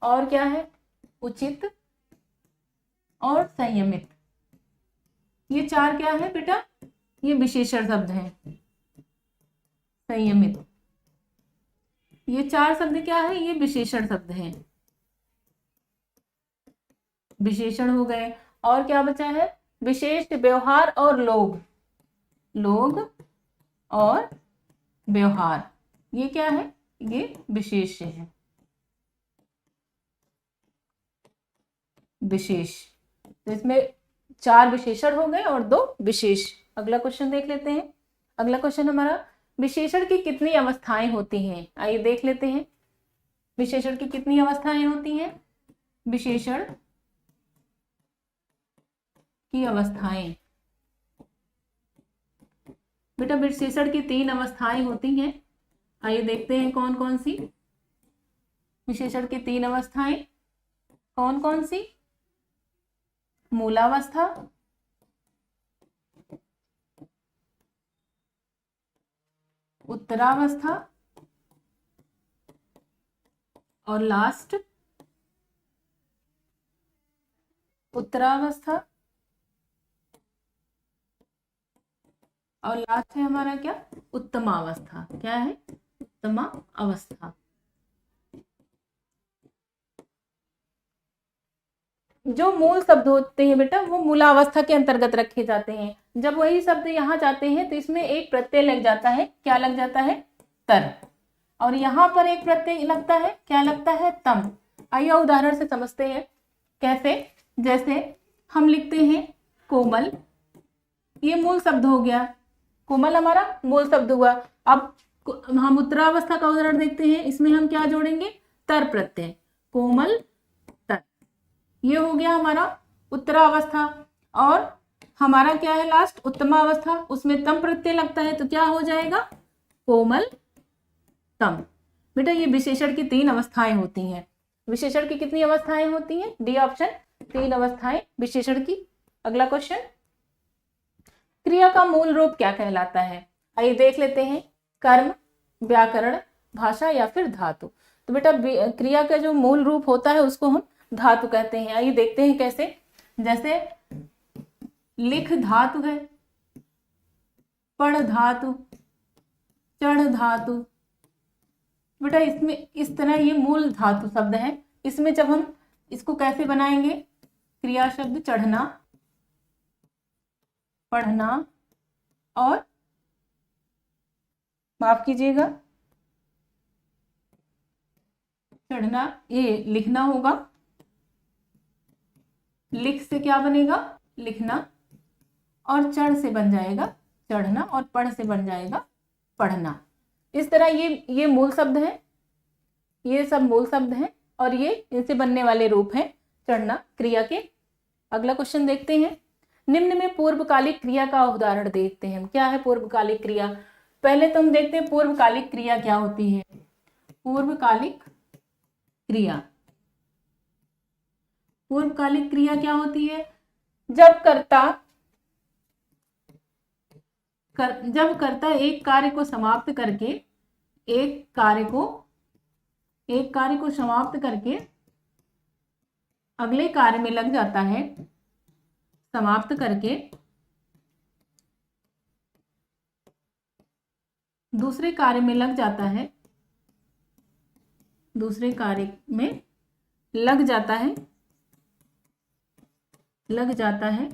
और क्या है? उचित और संयमित। ये 4 क्या है बेटा? ये विशेषण शब्द हैं। संयमित, ये 4 शब्द क्या है? ये विशेषण शब्द हैं, विशेषण हो गए। और क्या बचा है? विशेष, व्यवहार और लोग, लोग और व्यवहार। ये क्या है, ये विशेष्य है, विशेष। तो इसमें 4 विशेषण हो गए और 2 विशेष। अगला क्वेश्चन देख लेते हैं। अगला क्वेश्चन हमारा, विशेषण की कितनी अवस्थाएं होती हैं? आइए देख लेते हैं, विशेषण की कितनी अवस्थाएं होती हैं। विशेषण की अवस्थाएं, बेटा विशेषण की 3 अवस्थाएं होती हैं। आइए देखते हैं कौन कौन सी। विशेषण की 3 अवस्थाएं कौन कौन सी? मूलावस्था, उत्तरावस्था और लास्ट उत्तरावस्था और लास्ट है हमारा क्या, उत्तमावस्था। क्या है, उत्तमा अवस्था। जो मूल शब्द होते हैं बेटा वो मूलावस्था के अंतर्गत रखे जाते हैं। जब वही शब्द यहाँ जाते हैं तो इसमें एक प्रत्यय लग जाता है। क्या लग जाता है, तर। और यहाँ पर एक प्रत्यय लगता है, क्या लगता है, तम। आइए उदाहरण से समझते हैं कैसे। जैसे हम लिखते हैं कोमल, ये मूल शब्द हो गया, कोमल हमारा मूल शब्द हुआ। अब हम उत्तरावस्था का उदाहरण देखते हैं, इसमें हम क्या जोड़ेंगे, तर प्रत्यय, कोमल तर। ये हो गया हमारा उत्तरावस्था। और हमारा क्या है लास्ट, उत्तमावस्था, उसमें तम प्रत्यय लगता है, तो क्या हो जाएगा, कोमल तम। बेटा ये विशेषण की 3 अवस्थाएं होती हैं। विशेषण की कितनी अवस्थाएं होती हैं, डी ऑप्शन, 3 अवस्थाएं विशेषण की। अगला क्वेश्चन, क्रिया का मूल रूप क्या कहलाता है? आइए देख लेते हैं, कर्म, व्याकरण, भाषा या फिर धातु। तो बेटा क्रिया का जो मूल रूप होता है उसको हम धातु कहते हैं। आइए देखते हैं कैसे। जैसे लिख धातु है, पढ़ धातु, चढ़ धातु। बेटा इसमें इस तरह ये मूल धातु शब्द है। इसमें जब हम इसको कैसे बनाएंगे, क्रिया शब्द चढ़ना, पढ़ना और माफ कीजिएगा चढ़ना, ये लिखना होगा। लिख से क्या बनेगा, लिखना, और चढ़ से बन जाएगा चढ़ना, और पढ़ से बन जाएगा पढ़ना। इस तरह ये मूल शब्द है, ये सब मूल शब्द हैं और ये इनसे बनने वाले रूप हैं चढ़ना क्रिया के। अगला क्वेश्चन देखते हैं, निम्न में पूर्वकालिक क्रिया का उदाहरण देखते हैं। क्या है पूर्वकालिक क्रिया? पहले तो हम देखते हैं पूर्वकालिक क्रिया क्या होती है। पूर्वकालिक क्रिया, पूर्वकालिक क्रिया क्या होती है? जब कर्ता एक कार्य को समाप्त करके, एक कार्य को समाप्त करके अगले कार्य में लग जाता है, समाप्त करके दूसरे कार्य में लग जाता है, दूसरे कार्य में लग जाता है,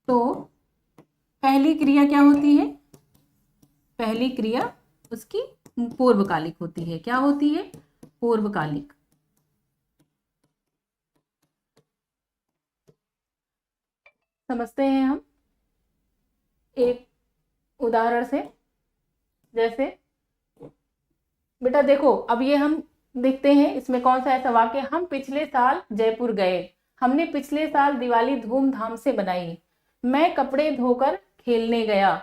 तो पहली क्रिया क्या होती है? पहली क्रिया उसकी पूर्वकालिक होती है। क्या होती है? पूर्वकालिक। समझते हैं हम एक उदाहरण से। जैसे बेटा देखो, अब ये हम देखते हैं इसमें कौन सा ऐसा वाक्य, हम पिछले साल जयपुर गए, हमने पिछले साल दिवाली धूमधाम से बनाई, मैं कपड़े धोकर खेलने गया,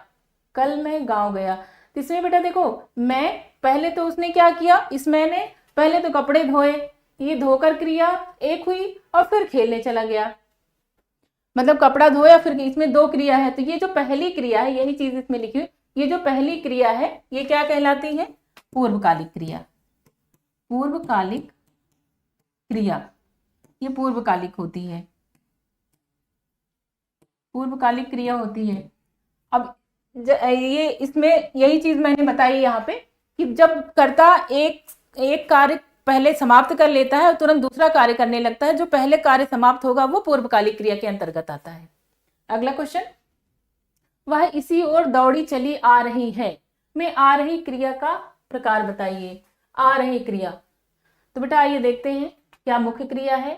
कल मैं गांव गया। तो इसमें बेटा देखो, मैं पहले तो उसने क्या किया, इस मैंने पहले तो कपड़े धोए, ये धोकर क्रिया एक हुई और फिर खेलने चला गया, मतलब कपड़ा धोया फिर, इसमें 2 क्रिया है। तो ये जो पहली क्रिया है, यही चीज इसमें लिखी हुई, ये जो पहली क्रिया है ये क्या कहलाती है? पूर्वकालिक क्रिया। पूर्वकालिक क्रिया ये पूर्वकालिक होती है, पूर्वकालिक क्रिया होती है। अब ये इसमें यही चीज मैंने बताई यहाँ पे कि जब कर्ता एक कार्य पहले समाप्त कर लेता है और तुरंत दूसरा कार्य करने लगता है, जो पहले कार्य समाप्त होगा वो पूर्वकालिक क्रिया के अंतर्गत आता है। अगला क्वेश्चन, वह इसी ओर दौड़ी चली आ रही है। में आ रही क्रिया का प्रकार बताइए। आ रही क्रिया, तो बेटा आइए देखते हैं, क्या मुख्य क्रिया है,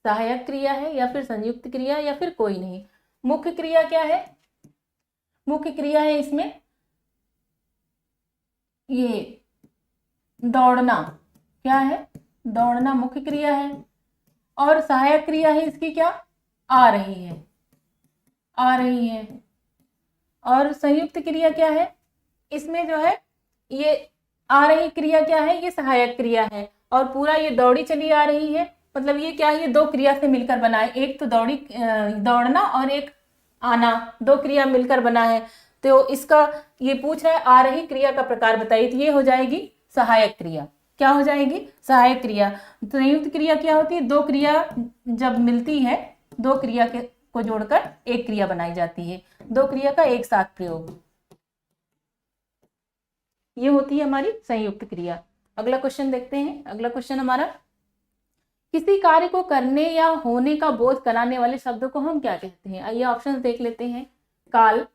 सहायक क्रिया है, या फिर संयुक्त क्रिया, या फिर कोई नहीं। मुख्य क्रिया क्या है? मुख्य क्रिया है इसमें ये दौड़ना। क्या है? दौड़ना मुख्य क्रिया है। और सहायक क्रिया है इसकी क्या? आ रही है। आ रही है। और संयुक्त क्रिया क्या है? इसमें जो है ये आ रही क्रिया क्या है? ये सहायक क्रिया है। और पूरा ये दौड़ी चली आ रही है, मतलब ये क्या है? ये दो क्रिया से मिलकर बना है। एक तो दौड़ना और एक आना, दो क्रिया मिलकर बना है। तो इसका ये पूछ रहा है आ रही क्रिया का प्रकार बताइए, तो ये हो जाएगी सहायक क्रिया। क्या हो जाएगी? सहायक क्रिया। संयुक्त क्रिया क्या होती है? दो क्रिया जब मिलती है, दो क्रिया को जोड़कर एक क्रिया बनाई जाती है, दो क्रिया का एक साथ प्रयोग, ये होती है हमारी संयुक्त क्रिया। अगला क्वेश्चन देखते हैं। अगला क्वेश्चन हमारा, किसी कार्य को करने या होने का बोध कराने वाले शब्दों को हम क्या कहते हैं? आइए ऑप्शन देख लेते हैं। काल,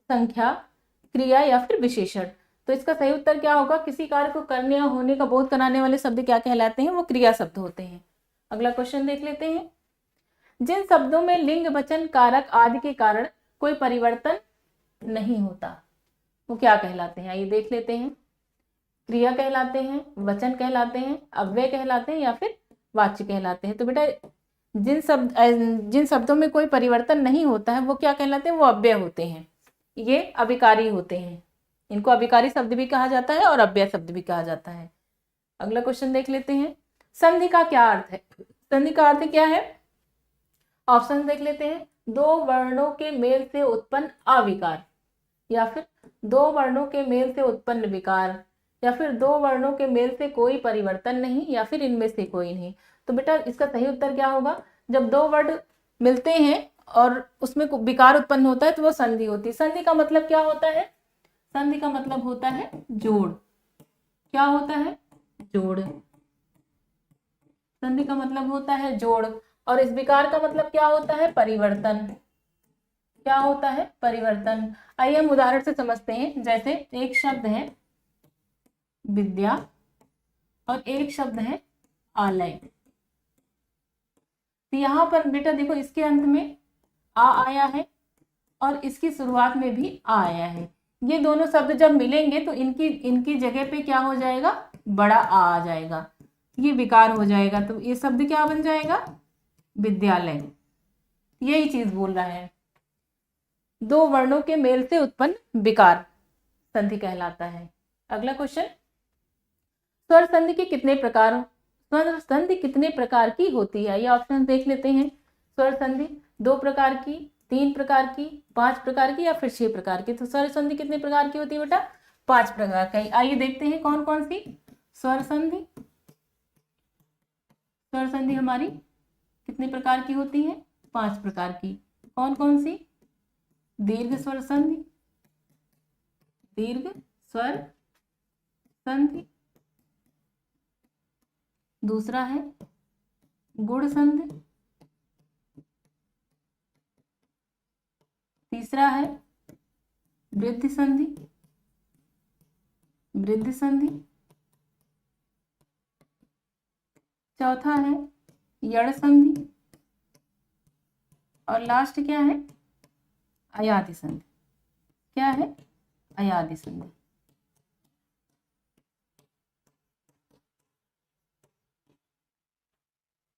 संख्या, क्रिया या फिर विशेषण। तो इसका सही उत्तर क्या होगा? किसी कार्य को करने या होने का बोध कराने वाले शब्द क्या कहलाते हैं? वो क्रिया शब्द होते हैं। अगला क्वेश्चन देख लेते हैं। जिन शब्दों में लिंग, वचन, कारक आदि के कारण कोई परिवर्तन नहीं होता, वो क्या कहलाते हैं? आइए देख लेते हैं। क्रिया कहलाते हैं, वचन कहलाते हैं, अव्यय कहलाते हैं, या फिर वाच्य कहलाते हैं। तो बेटा जिन शब्दों में कोई परिवर्तन नहीं होता है वो क्या कहलाते हैं? वो अव्यय होते हैं, ये अभिकारी होते हैं। इनको अभिकारी शब्द भी कहा जाता है और अव्यय शब्द भी कहा जाता है। अगला क्वेश्चन देख लेते हैं। संधि का क्या अर्थ है? संधि का अर्थ क्या है? ऑप्शन देख लेते हैं। दो वर्णों के मेल से उत्पन्न अविकार, या फिर दो वर्णों के मेल से उत्पन्न विकार, या फिर दो वर्णों के मेल से कोई परिवर्तन नहीं, या फिर इनमें से कोई नहीं। तो बेटा इसका सही उत्तर क्या होगा? जब दो वर्ड मिलते हैं और उसमें विकार उत्पन्न होता है तो वो संधि होती है। संधि का मतलब क्या होता है? संधि का मतलब होता है जोड़। क्या होता है? जोड़। संधि का मतलब होता है जोड़। और इस विकार का मतलब क्या होता है? परिवर्तन। क्या होता है? परिवर्तन। आइए हम उदाहरण से समझते हैं। जैसे एक शब्द है विद्या और एक शब्द है आलय। तो यहाँ पर बेटा देखो, इसके अंत में आ आया है और इसकी शुरुआत में भी आ आया है। ये दोनों शब्द जब मिलेंगे तो इनकी जगह पे क्या हो जाएगा? बड़ा आ जाएगा, ये विकार हो जाएगा। तो ये शब्द क्या बन जाएगा? विद्यालय। यही चीज बोल रहा है, दो वर्णों के मेल से उत्पन्न विकार संधि कहलाता है। अगला क्वेश्चन, स्वर संधि के कितने प्रकार, स्वर संधि कितने प्रकार की होती है? ये ऑप्शन देख लेते हैं। स्वर संधि 2 प्रकार की, 3 प्रकार की, 5 प्रकार की, या फिर 6 प्रकार की। तो स्वर संधि कितने प्रकार की होती है बेटा? 5 प्रकार की। आइए देखते हैं कौन कौन सी स्वर संधि। स्वर संधि हमारी कितने प्रकार की होती है? 5 प्रकार की। कौन कौन सी? दीर्घ स्वर संधि, दीर्घ स्वर संधि, दूसरा है गुण संधि, तीसरा है वृद्धि संधि, वृद्धि संधि, चौथा है यड़ संधि, और लास्ट क्या है? अयादि संधि। क्या है? अयादि संधि।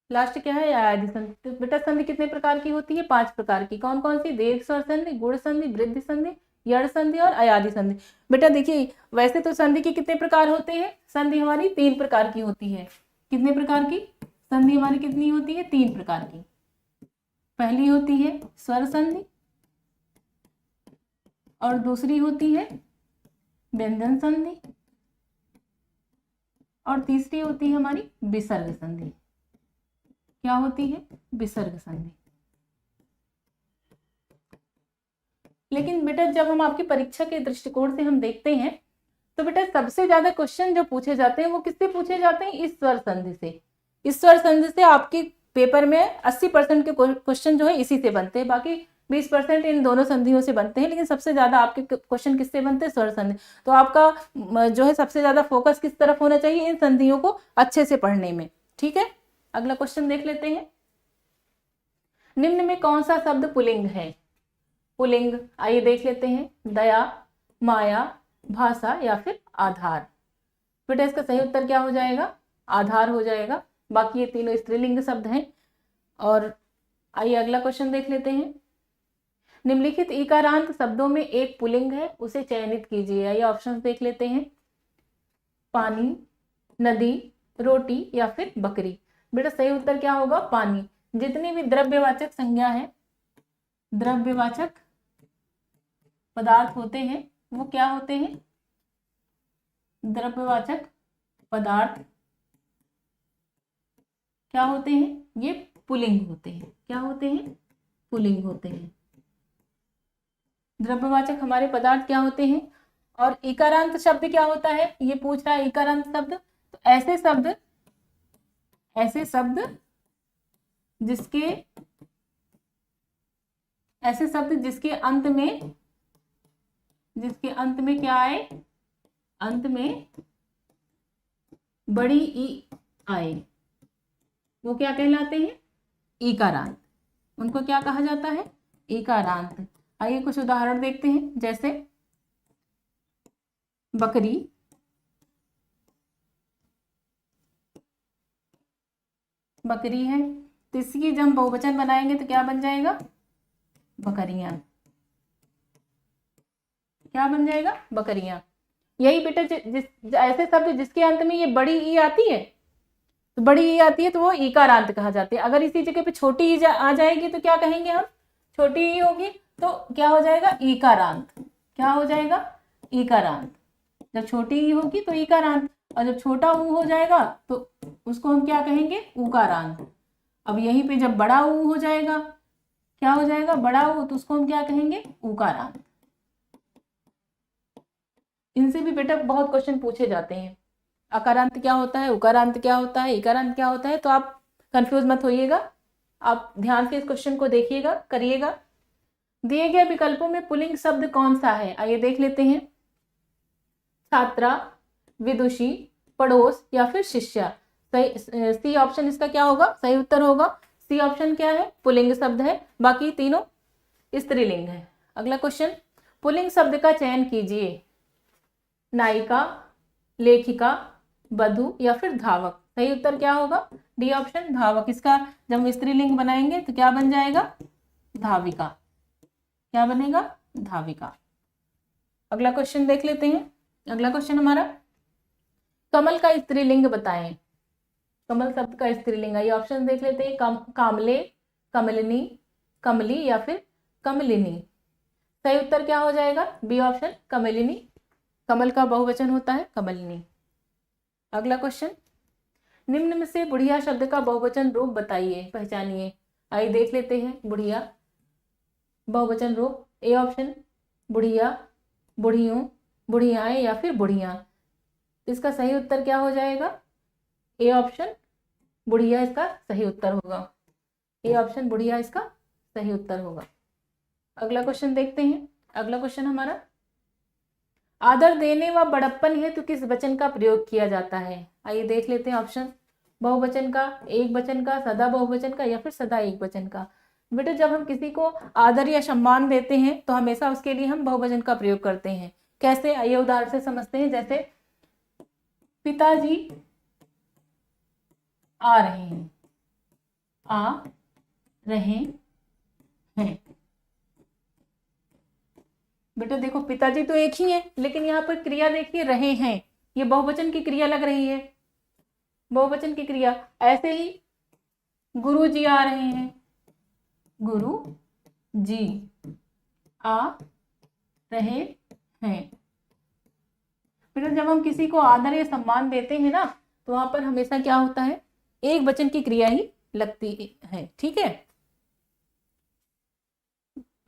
लास्ट क्या है? अयादि संधि। तो बेटा संधि कितने प्रकार की होती है? 5 प्रकार की। कौन कौन सी? दीर्घ स्वर संधि, गुण संधि, वृद्धि संधि, यड़ संधि और अयादि संधि। बेटा देखिए, वैसे तो संधि के कितने प्रकार होते हैं? संधि हमारी 3 प्रकार की होती है। कितने प्रकार की? संधि हमारी कितनी होती है? 3 प्रकार की। पहली होती है स्वर संधि, और दूसरी होती है व्यंजन संधि, और तीसरी होती है हमारी विसर्ग संधि। क्या होती है? विसर्ग संधि। लेकिन बेटा जब हम आपकी परीक्षा के दृष्टिकोण से हम देखते हैं तो बेटा सबसे ज्यादा क्वेश्चन जो पूछे जाते हैं वो किससे पूछे जाते हैं? इस स्वर संधि से। इस स्वर संधि से आपके पेपर में 80% के क्वेश्चन जो है इसी से बनते हैं। बाकी 20% इन दोनों संधियों से बनते हैं, लेकिन सबसे ज्यादा आपके क्वेश्चन किससे बनते हैं? स्वर संधि। तो आपका जो है सबसे ज्यादा फोकस किस तरफ होना चाहिए? इन संधियों को अच्छे से पढ़ने में। ठीक है, अगला क्वेश्चन देख लेते हैं। निम्न में कौन सा शब्द पुल्लिंग है? पुल्लिंग, आइए देख लेते हैं। दया, माया, भाषा या फिर आधार। बेटा इसका सही उत्तर क्या हो जाएगा? आधार हो जाएगा। बाकी ये तीनों स्त्रीलिंग शब्द हैं। और आइए अगला क्वेश्चन देख लेते हैं। निम्नलिखित इकारांत शब्दों में एक पुल्लिंग है, उसे चयनित कीजिए। आइए ऑप्शन देख लेते हैं। पानी, नदी, रोटी या फिर बकरी। बेटा सही उत्तर क्या होगा? पानी। जितनी भी द्रव्यवाचक संज्ञा है, द्रव्यवाचक पदार्थ होते हैं, वो क्या होते हैं? द्रव्यवाचक पदार्थ क्या होते हैं? ये पुल्लिंग होते हैं। क्या होते हैं? पुल्लिंग होते हैं। द्रव्यवाचक हमारे पदार्थ क्या होते हैं? और इकारांत शब्द क्या होता है? ये पूछ रहा है इकारांत शब्द। तो ऐसे शब्द जिसके अंत में क्या आए? अंत में बड़ी ई आए, वो क्या कहलाते हैं? इकारांत। उनको क्या कहा जाता है? इकारांत। आइए कुछ उदाहरण देखते हैं। जैसे बकरी, बकरी है, तो इसकी जब हम बहुवचन बनाएंगे तो क्या बन जाएगा? बकरियां। क्या बन जाएगा? बकरियां। यही बेटा ऐसे शब्द जिसके अंत में ये बड़ी ई आती है, तो बड़ी ई आती है तो वो इकारांत कहा जाते हैं। अगर इसी जगह पे छोटी ई आ जाएगी तो क्या कहेंगे हम? छोटी ई होगी तो क्या हो जाएगा? इकारांत। क्या हो जाएगा? इकारांत। जब छोटी ई होगी तो इकारांत, और जब छोटा ऊ हो जाएगा तो उसको हम क्या कहेंगे? उकारांत। अब यहीं पे जब बड़ा ऊ हो जाएगा, क्या हो जाएगा? बड़ा ऊ, तो उसको हम क्या कहेंगे? उकारांत। इनसे भी बेटा बहुत क्वेश्चन पूछे जाते हैं। अकारांत क्या होता है? उकारांत क्या होता है? इकारांत क्या होता है? तो आप कंफ्यूज मत होइएगा, आप ध्यान से इस क्वेश्चन को देखिएगा, करिएगा। दिए गए विकल्पों में पुल्लिंग शब्द कौन सा है? आइए देख लेते हैं। छात्रा, विदुषी, पड़ोस या फिर शिष्या। सही, सी ऑप्शन इसका क्या होगा? सही उत्तर होगा। सी ऑप्शन क्या है? पुल्लिंग शब्द है, बाकी तीनों स्त्रीलिंग है। अगला क्वेश्चन, पुल्लिंग शब्द का चयन कीजिए। नायिका, लेखिका, वधु या फिर धावक। सही उत्तर क्या होगा? डी ऑप्शन, धावक। इसका जब हम स्त्रीलिंग बनाएंगे तो क्या बन जाएगा? धाविका। क्या बनेगा? धाविका। अगला क्वेश्चन देख लेते हैं। अगला क्वेश्चन हमारा, कमल का स्त्रीलिंग बताएं। कमल शब्द का स्त्रीलिंग, ये ऑप्शन देख लेते हैं। कामले, कमलिनी, कमली या फिर कमलिनी। सही उत्तर क्या हो जाएगा? बी ऑप्शन, कमलिनी। कमल का बहुवचन होता है कमलिनी। अगला क्वेश्चन, निम्न में से बुढ़िया शब्द का बहुवचन रूप बताइए, पहचानिए। आइए देख लेते हैं। बुढ़िया बहुवचन रूप, ए ऑप्शन बुढ़िया, बुढ़ियों, बुढ़ियाएं या फिर बुढ़िया। इसका सही उत्तर क्या हो जाएगा? ए ऑप्शन बुढ़िया इसका सही उत्तर होगा। ए ऑप्शन बुढ़िया इसका सही उत्तर होगा। अगला क्वेश्चन देखते हैं। अगला क्वेश्चन हमारा, आदर देने व बड़प्पन हेतु किस वचन का प्रयोग किया जाता है? आइए देख लेते हैं ऑप्शन। बहुवचन का, एक वचन का, सदा बहुवचन का या फिर सदा एक वचन का। बेटा जब हम किसी को आदर या सम्मान देते हैं तो हमेशा उसके लिए हम बहुवचन का प्रयोग करते हैं। कैसे? आइए उदाहरण से समझते हैं। जैसे पिताजी आ रहे हैं, आ रहे हैं। बेटा देखो पिताजी तो एक ही है, लेकिन यहाँ पर क्रिया देखिए रहे हैं, ये बहुवचन की क्रिया लग रही है, बहुवचन की क्रिया। ऐसे ही गुरु जी आ रहे हैं, गुरु जी आ रहे हैं। बेटा जब हम किसी को आदर या सम्मान देते हैं ना, तो वहां पर हमेशा क्या होता है? एक वचन की क्रिया ही लगती है। ठीक है,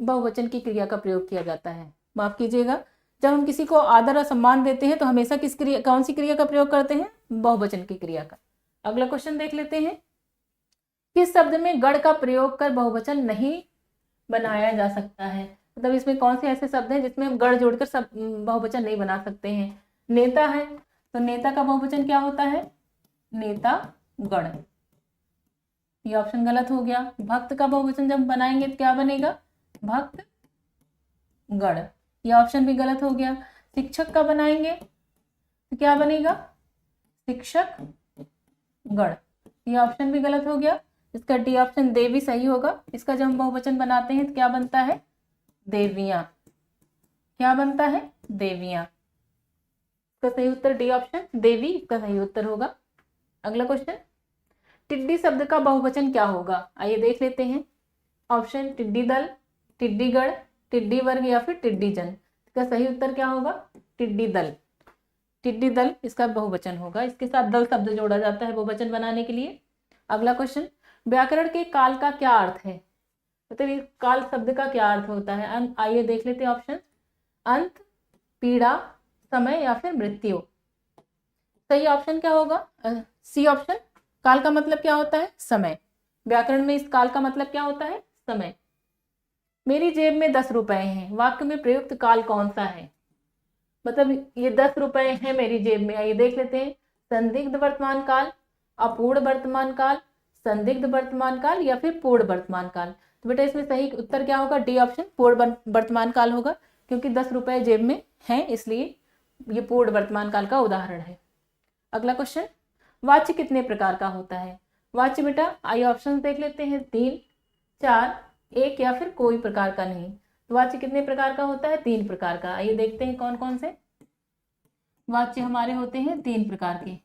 बहुवचन की क्रिया का प्रयोग किया जाता है। माफ कीजिएगा, जब हम किसी को आदर और सम्मान देते हैं तो हमेशा किस क्रिया, कौन सी क्रिया का प्रयोग करते हैं? बहुवचन की क्रिया का। अगला क्वेश्चन देख लेते हैं। किस शब्द में गण का प्रयोग कर बहुवचन नहीं बनाया जा सकता है। मतलब इसमें कौन से ऐसे शब्द हैं जिसमें हम गण जोड़कर सब बहुवचन नहीं बना सकते हैं। नेता है तो नेता का बहुवचन क्या होता है, नेता गण, ये ऑप्शन गलत हो गया। भक्त का बहुवचन जब बनाएंगे तो क्या बनेगा, भक्त गण, ये ऑप्शन भी गलत हो गया। शिक्षक का बनाएंगे तो क्या बनेगा, शिक्षक गण, ये ऑप्शन भी गलत हो गया। इसका डी ऑप्शन देवी सही होगा। इसका जब हम बहुवचन बनाते हैं तो क्या बनता है, देवियां, क्या बनता है, देवियां। इसका सही उत्तर डी ऑप्शन देवी इसका सही उत्तर होगा। अगला क्वेश्चन, टिड्डी शब्द का बहुवचन क्या होगा, आइए देख लेते हैं। ऑप्शन टिड्डी दल, टिड्डी गण, टिड्डी वर्ग या फिर टिड्डी जन। इसका सही उत्तर क्या होगा, टिड्डी दल, टिड्डी दल इसका बहुवचन होगा। इसके साथ दल शब्द जोड़ा जाता है बहुवचन बनाने के लिए। अगला क्वेश्चन, व्याकरण के काल का क्या अर्थ है, मतलब इस काल शब्द का क्या अर्थ होता है। आइए देख लेते हैं ऑप्शन, अंत, पीड़ा, समय या फिर मृत्यु। सही ऑप्शन क्या होगा, सी ऑप्शन। काल का मतलब क्या होता है, समय। व्याकरण में इस काल का मतलब क्या होता है, समय। मेरी जेब में 10 रुपए हैं, वाक्य में प्रयुक्त काल कौन सा है, मतलब ये 10 रुपए हैं मेरी जेब में। आइए देख लेते हैं, संदिग्ध वर्तमान काल, अपूर्ण वर्तमान काल, संदिग्ध वर्तमान काल या फिर पूर्ण वर्तमान काल। तो बेटा इसमें सही उत्तर क्या होगा, डी ऑप्शन पूर्ण वर्तमान काल होगा, क्योंकि 10 रुपए जेब में हैं इसलिए ये पूर्ण वर्तमान काल का उदाहरण है। अगला क्वेश्चन, वाच्य कितने प्रकार का होता है। वाच्य बेटा आइए ऑप्शन देख लेते हैं, 3, 4, 1 या फिर कोई प्रकार का नहीं। तो वाच्य कितने प्रकार का होता है, 3 प्रकार का। आइए देखते हैं कौन कौन से वाच्य हमारे होते हैं 3 प्रकार के।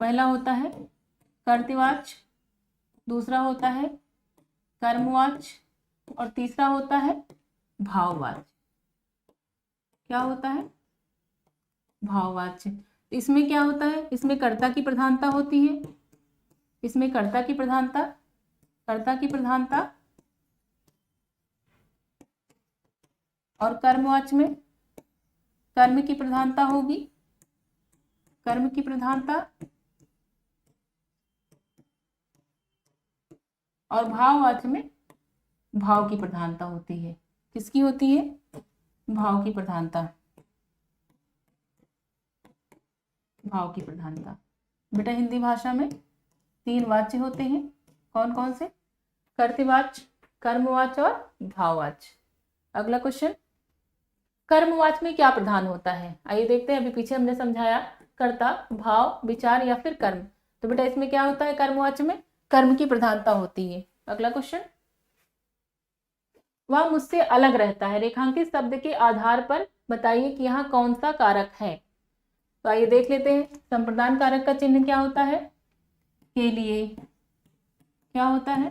पहला होता है कर्तृवाच्य, दूसरा होता है कर्मवाच्य और तीसरा होता है भाववाच्य। क्या होता है, भाववाच्य। इसमें क्या होता है, इसमें कर्ता की प्रधानता होती है, इसमें कर्ता की प्रधानता और कर्मवाच्य में कर्म की प्रधानता होगी, कर्म की प्रधानता, और भाववाच्य में भाव की प्रधानता होती है। किसकी होती है, भाव की प्रधानता, भाव की प्रधानता। बेटा हिंदी भाषा में 3 वाच्य होते हैं, कौन कौन से, कर्तृवाच्य, कर्मवाच्य और भाववाच्य। अगला क्वेश्चन, कर्मवाच्य में क्या प्रधान होता है। आइए देखते हैं, अभी पीछे हमने समझाया कर्ता, भाव, विचार या फिर कर्म। तो बेटा इसमें क्या होता है, कर्मवाच्य में कर्म की प्रधानता होती है। अगला क्वेश्चन, वह मुझसे अलग रहता है, रेखांकित शब्द के आधार पर बताइए कि यहाँ कौन सा कारक है। तो आइए देख लेते हैं, संप्रदान कारक का चिन्ह क्या होता है, के लिए, क्या होता है,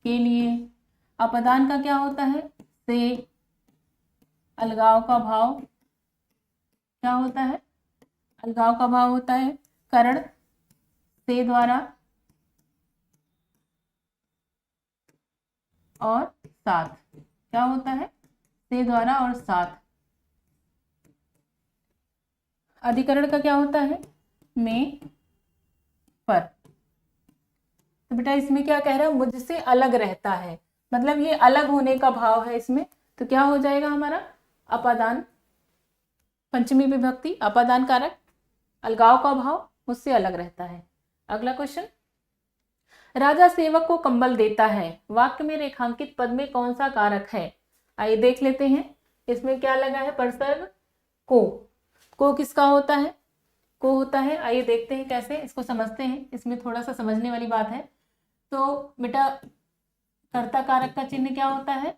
के लिए। अपदान का क्या होता है, से। अलगाव का भाव क्या होता है, अलगाव का भाव होता है। करण, से द्वारा और साथ, क्या होता है, से द्वारा और साथ। अधिकरण का क्या होता है, में, पर। तो बेटा इसमें क्या कह रहा है, मुझसे अलग रहता है, मतलब ये अलग होने का भाव है इसमें। तो क्या हो जाएगा हमारा, अपादान, पंचमी विभक्ति, अपादान कारक, अलगाव का भाव, मुझसे अलग रहता है। अगला क्वेश्चन, राजा सेवक को कंबल देता है, वाक्य में रेखांकित पद में कौन सा कारक है। आइए देख लेते हैं, इसमें क्या लगा है, परसर्ग को किसका होता है, को होता है। आइए देखते हैं कैसे इसको समझते हैं, इसमें थोड़ा सा समझने वाली बात है। तो बेटा कर्ता कारक का चिन्ह क्या होता है,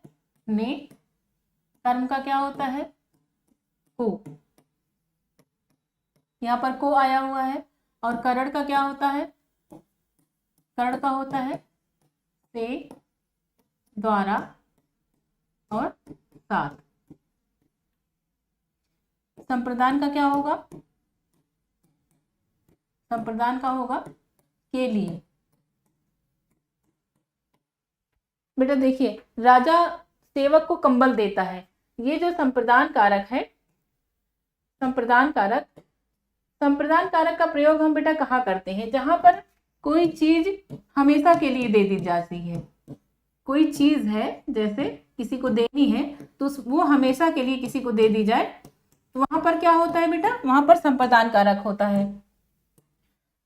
ने। कर्म का क्या होता है, को, यहाँ पर को आया हुआ है। और करण का क्या होता है, करण का होता है से, द्वारा और साथ। संप्रदान का क्या होगा, संप्रदान का होगा के लिए। बेटा देखिए, राजा सेवक को कंबल देता है, ये जो संप्रदान कारक है, संप्रदान कारक का प्रयोग हम बेटा कहाँ करते हैं, जहां पर कोई चीज हमेशा के लिए दे दी जाती है, कोई चीज है जैसे किसी को देनी है तो वो हमेशा के लिए किसी को दे दी जाए तो वहां पर क्या होता है बेटा, वहां पर संप्रदान कारक होता है।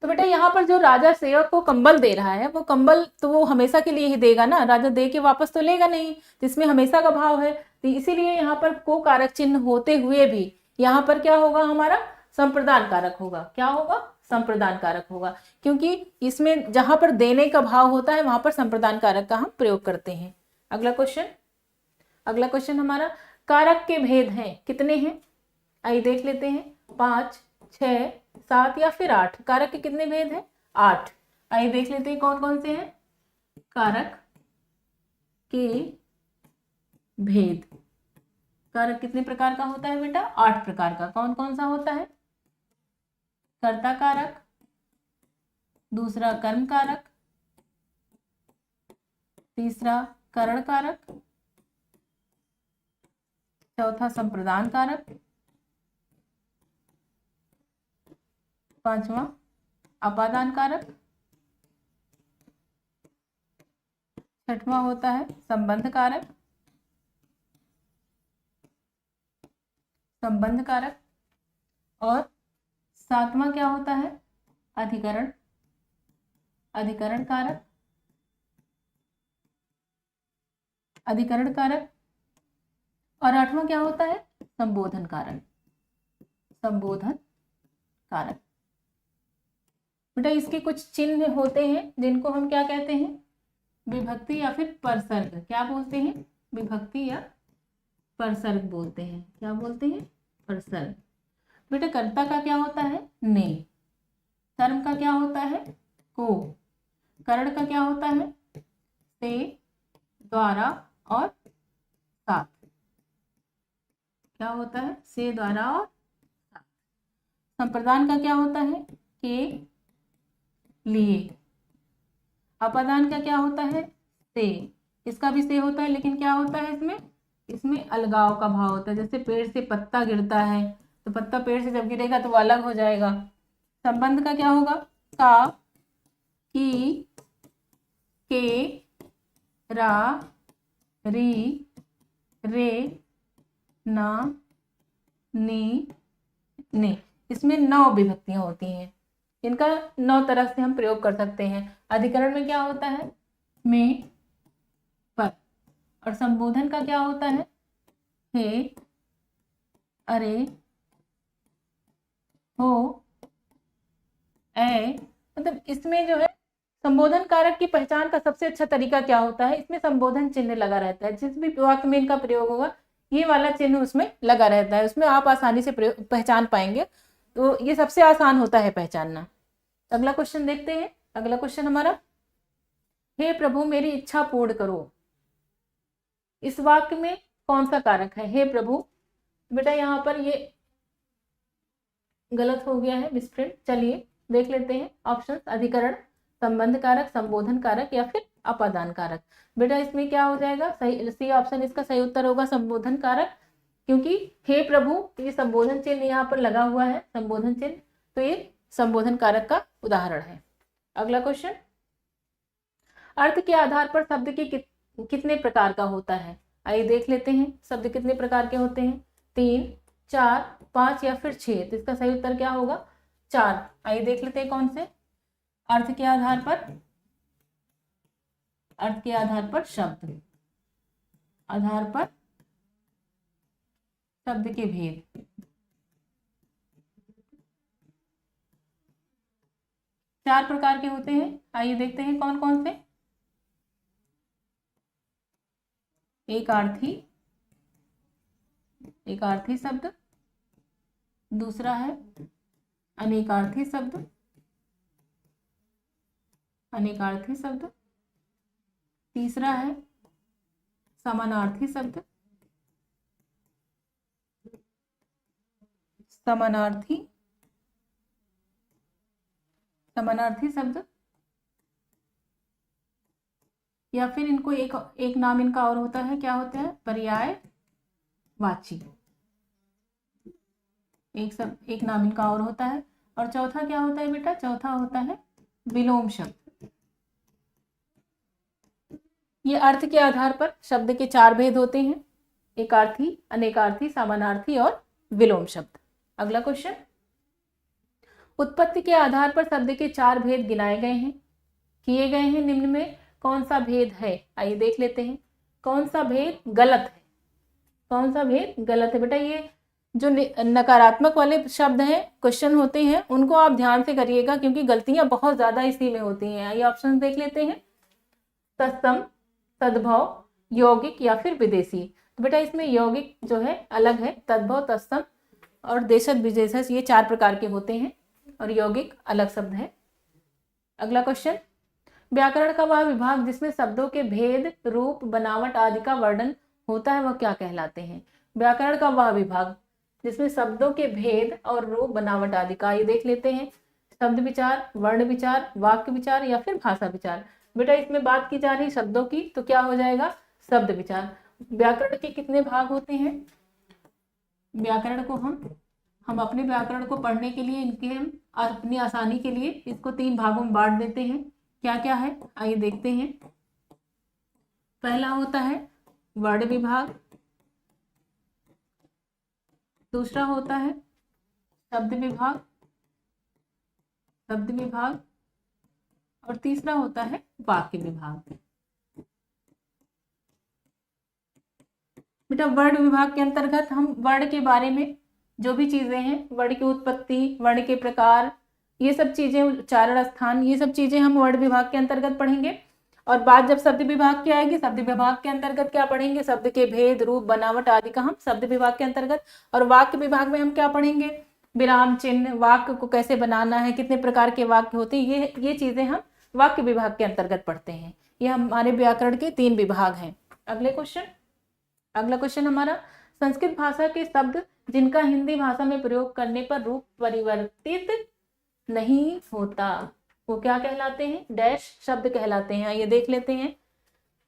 तो बेटा यहाँ पर जो राजा सेवक को कंबल दे रहा है वो कंबल तो वो हमेशा के लिए ही देगा ना, राजा दे के वापस तो लेगा नहीं, तो इसमें हमेशा का भाव है, तो इसीलिए यहाँ पर को कारक चिन्ह होते हुए भी यहाँ पर क्या होगा, हमारा संप्रदान कारक होगा। क्या होगा, संप्रदान कारक होगा, क्योंकि इसमें जहां पर देने का भाव होता है वहां पर संप्रदान कारक का हम प्रयोग करते हैं। अगला क्वेश्चन हमारा, कारक के भेद हैं कितने हैं, आइए देख लेते हैं। 5, 6, 7 या फिर 8। कारक के कितने भेद हैं, 8। आइए देख लेते हैं कौन कौन से हैं कारक के भेद। कारक कितने प्रकार का होता है बेटा, 8 प्रकार का। कौन कौन सा होता है, कर्ता कारक, दूसरा कर्म कारक, तीसरा करण कारक, चौथा संप्रदान कारक, पांचवा अपादान कारक, छठवां होता है संबंध कारक, और सातवां क्या होता है, अधिकरण कारक, और आठवां क्या होता है, संबोधन कारक। बेटा इसके कुछ चिन्ह होते हैं जिनको हम क्या कहते हैं, विभक्ति या फिर परसर्ग। क्या बोलते हैं, विभक्ति या परसर्ग बोलते हैं। क्या बोलते हैं, परसर्ग। बेटा कर्ता का क्या होता है, ने। कर्म का क्या होता है, को। करण का क्या होता है, से, द्वारा और साथ। क्या होता है, से, द्वारा और साथ। संप्रदान का क्या होता है, के, लिए। अपादान का क्या होता है, से। इसका भी से होता है लेकिन क्या होता है इसमें अलगाव का भाव होता है। जैसे पेड़ से पत्ता गिरता है तो पत्ता पेड़ से जब गिरेगा तो वो अलग हो जाएगा। संबंध का क्या होगा, का, की, के, रा, री, रे, ना, नी, ने। इसमें 9 विभक्तियां होती हैं, इनका 9 तरह से हम प्रयोग कर सकते हैं। अधिकरण में क्या होता है, में, पर। और संबोधन का क्या होता है, हे, अरे, हो, ए। मतलब इसमें जो है संबोधन कारक की पहचान का सबसे अच्छा तरीका क्या होता है, इसमें संबोधन चिन्ह लगा रहता है। जिस भी वाक्य में इनका प्रयोग होगा ये वाला चिन्ह उसमें लगा रहता है, उसमें आप आसानी से पहचान पाएंगे। तो ये सबसे आसान होता है पहचानना। अगला क्वेश्चन देखते हैं। अगला क्वेश्चन हमारा, हे प्रभु मेरी इच्छा पूर्ण करो। इस वाक्य में कौन सा कारक है, हे प्रभु। बेटा यहाँ पर ये गलत हो गया है, मिसप्रिंट। चलिए देख लेते हैं ऑप्शन, अधिकरण, संबंध कारक, संबोधन कारक या फिर अपादान कारक। बेटा इसमें क्या हो जाएगा, सही, सी ऑप्शन इसका सही उत्तर होगा, संबोधन कारक, क्योंकि हे प्रभु ये संबोधन चिन्ह यहाँ पर लगा हुआ है, संबोधन चिन्ह, तो ये संबोधन कारक का उदाहरण है। अगला क्वेश्चन, अर्थ के आधार पर शब्द के कितने प्रकार का होता है। आइए देख लेते हैं शब्द कितने प्रकार के होते हैं, 3, 4, 5 या फिर 6। तो इसका सही उत्तर क्या होगा, 4। आइए देख लेते हैं कौन से, अर्थ के आधार पर शब्द, शब्द के भेद। 4 प्रकार के होते हैं। आइए देखते हैं कौन कौन से। एक आर्थी शब्द, दूसरा है अनेकार्थी शब्द, तीसरा है समानार्थी शब्द, समानार्थी शब्द, या फिर इनको एक नाम इनका और होता है, क्या होता है, पर्यायवाची। एक नाम इनका और होता है। और चौथा क्या होता है बेटा, चौथा होता है विलोम शब्द। ये अर्थ के आधार पर शब्द के 4 भेद होते हैं, एकार्थी, अनेकार्थी, समानार्थी और विलोम शब्द। अगला क्वेश्चन, उत्पत्ति के आधार पर शब्द के 4 भेद गिनाए गए हैं, किए गए हैं, निम्न में कौन सा भेद है? आइए देख लेते हैं कौन सा भेद गलत है। कौन सा भेद गलत है? बेटा ये जो नकारात्मक वाले शब्द हैं, क्वेश्चन होते हैं, उनको आप ध्यान से करिएगा क्योंकि गलतियां बहुत ज्यादा इसी में होती हैं। आइए ऑप्शन देख लेते हैं, तत्सम, सद्भव, यौगिक या फिर विदेशी। तो बेटा इसमें यौगिक जो है अलग है, तद्भव, तत्सम और देशज विदेशज ये 4 प्रकार के होते हैं और यौगिक अलग शब्द है। अगला क्वेश्चन, व्याकरण का वह विभाग जिसमें शब्दों के भेद, रूप, बनावट आदि का वर्णन होता है वह क्या कहलाते हैं? व्याकरण का वह विभाग जिसमें शब्दों के भेद और रूप, बनावट आदि का, ये देख लेते हैं, शब्द विचार, वर्ण विचार, वाक्य विचार या फिर भाषा विचार। बेटा इसमें बात की जा रही शब्दों की, तो क्या हो जाएगा? शब्द विचार। व्याकरण के कितने भाग होते हैं? व्याकरण को हम अपने व्याकरण को पढ़ने के लिए, इनके हम अपनी आसानी के लिए इसको 3 भागों में बांट देते हैं। क्या क्या है आइए देखते हैं। पहला होता है वर्ण विभाग, दूसरा होता है शब्द विभाग, और तीसरा होता है वाक्य विभाग। बेटा वर्ण विभाग के अंतर्गत हम वर्ण के बारे में जो भी चीजें हैं, वर्ण की उत्पत्ति, वर्ण के प्रकार, ये सब चीजें, उच्चारण स्थान, ये सब चीजें हम वर्ण विभाग के अंतर्गत पढ़ेंगे। और बात जब शब्द विभाग की आएगी, शब्द विभाग के अंतर्गत क्या पढ़ेंगे? शब्द के भेद, रूप, बनावट आदि का हम शब्द विभाग के अंतर्गत। और वाक्य विभाग में हम क्या पढ़ेंगे? विराम चिन्ह, वाक्य को कैसे बनाना है, कितने प्रकार के वाक्य होते हैं, ये चीजें हम वाक्य विभाग के अंतर्गत पढ़ते हैं। ये हमारे व्याकरण के 3 विभाग हैं। अगला क्वेश्चन हमारा, संस्कृत भाषा के शब्द जिनका हिंदी भाषा में प्रयोग करने पर रूप परिवर्तित नहीं होता वो क्या कहलाते हैं? डैश शब्द कहलाते हैं। ये देख लेते हैं,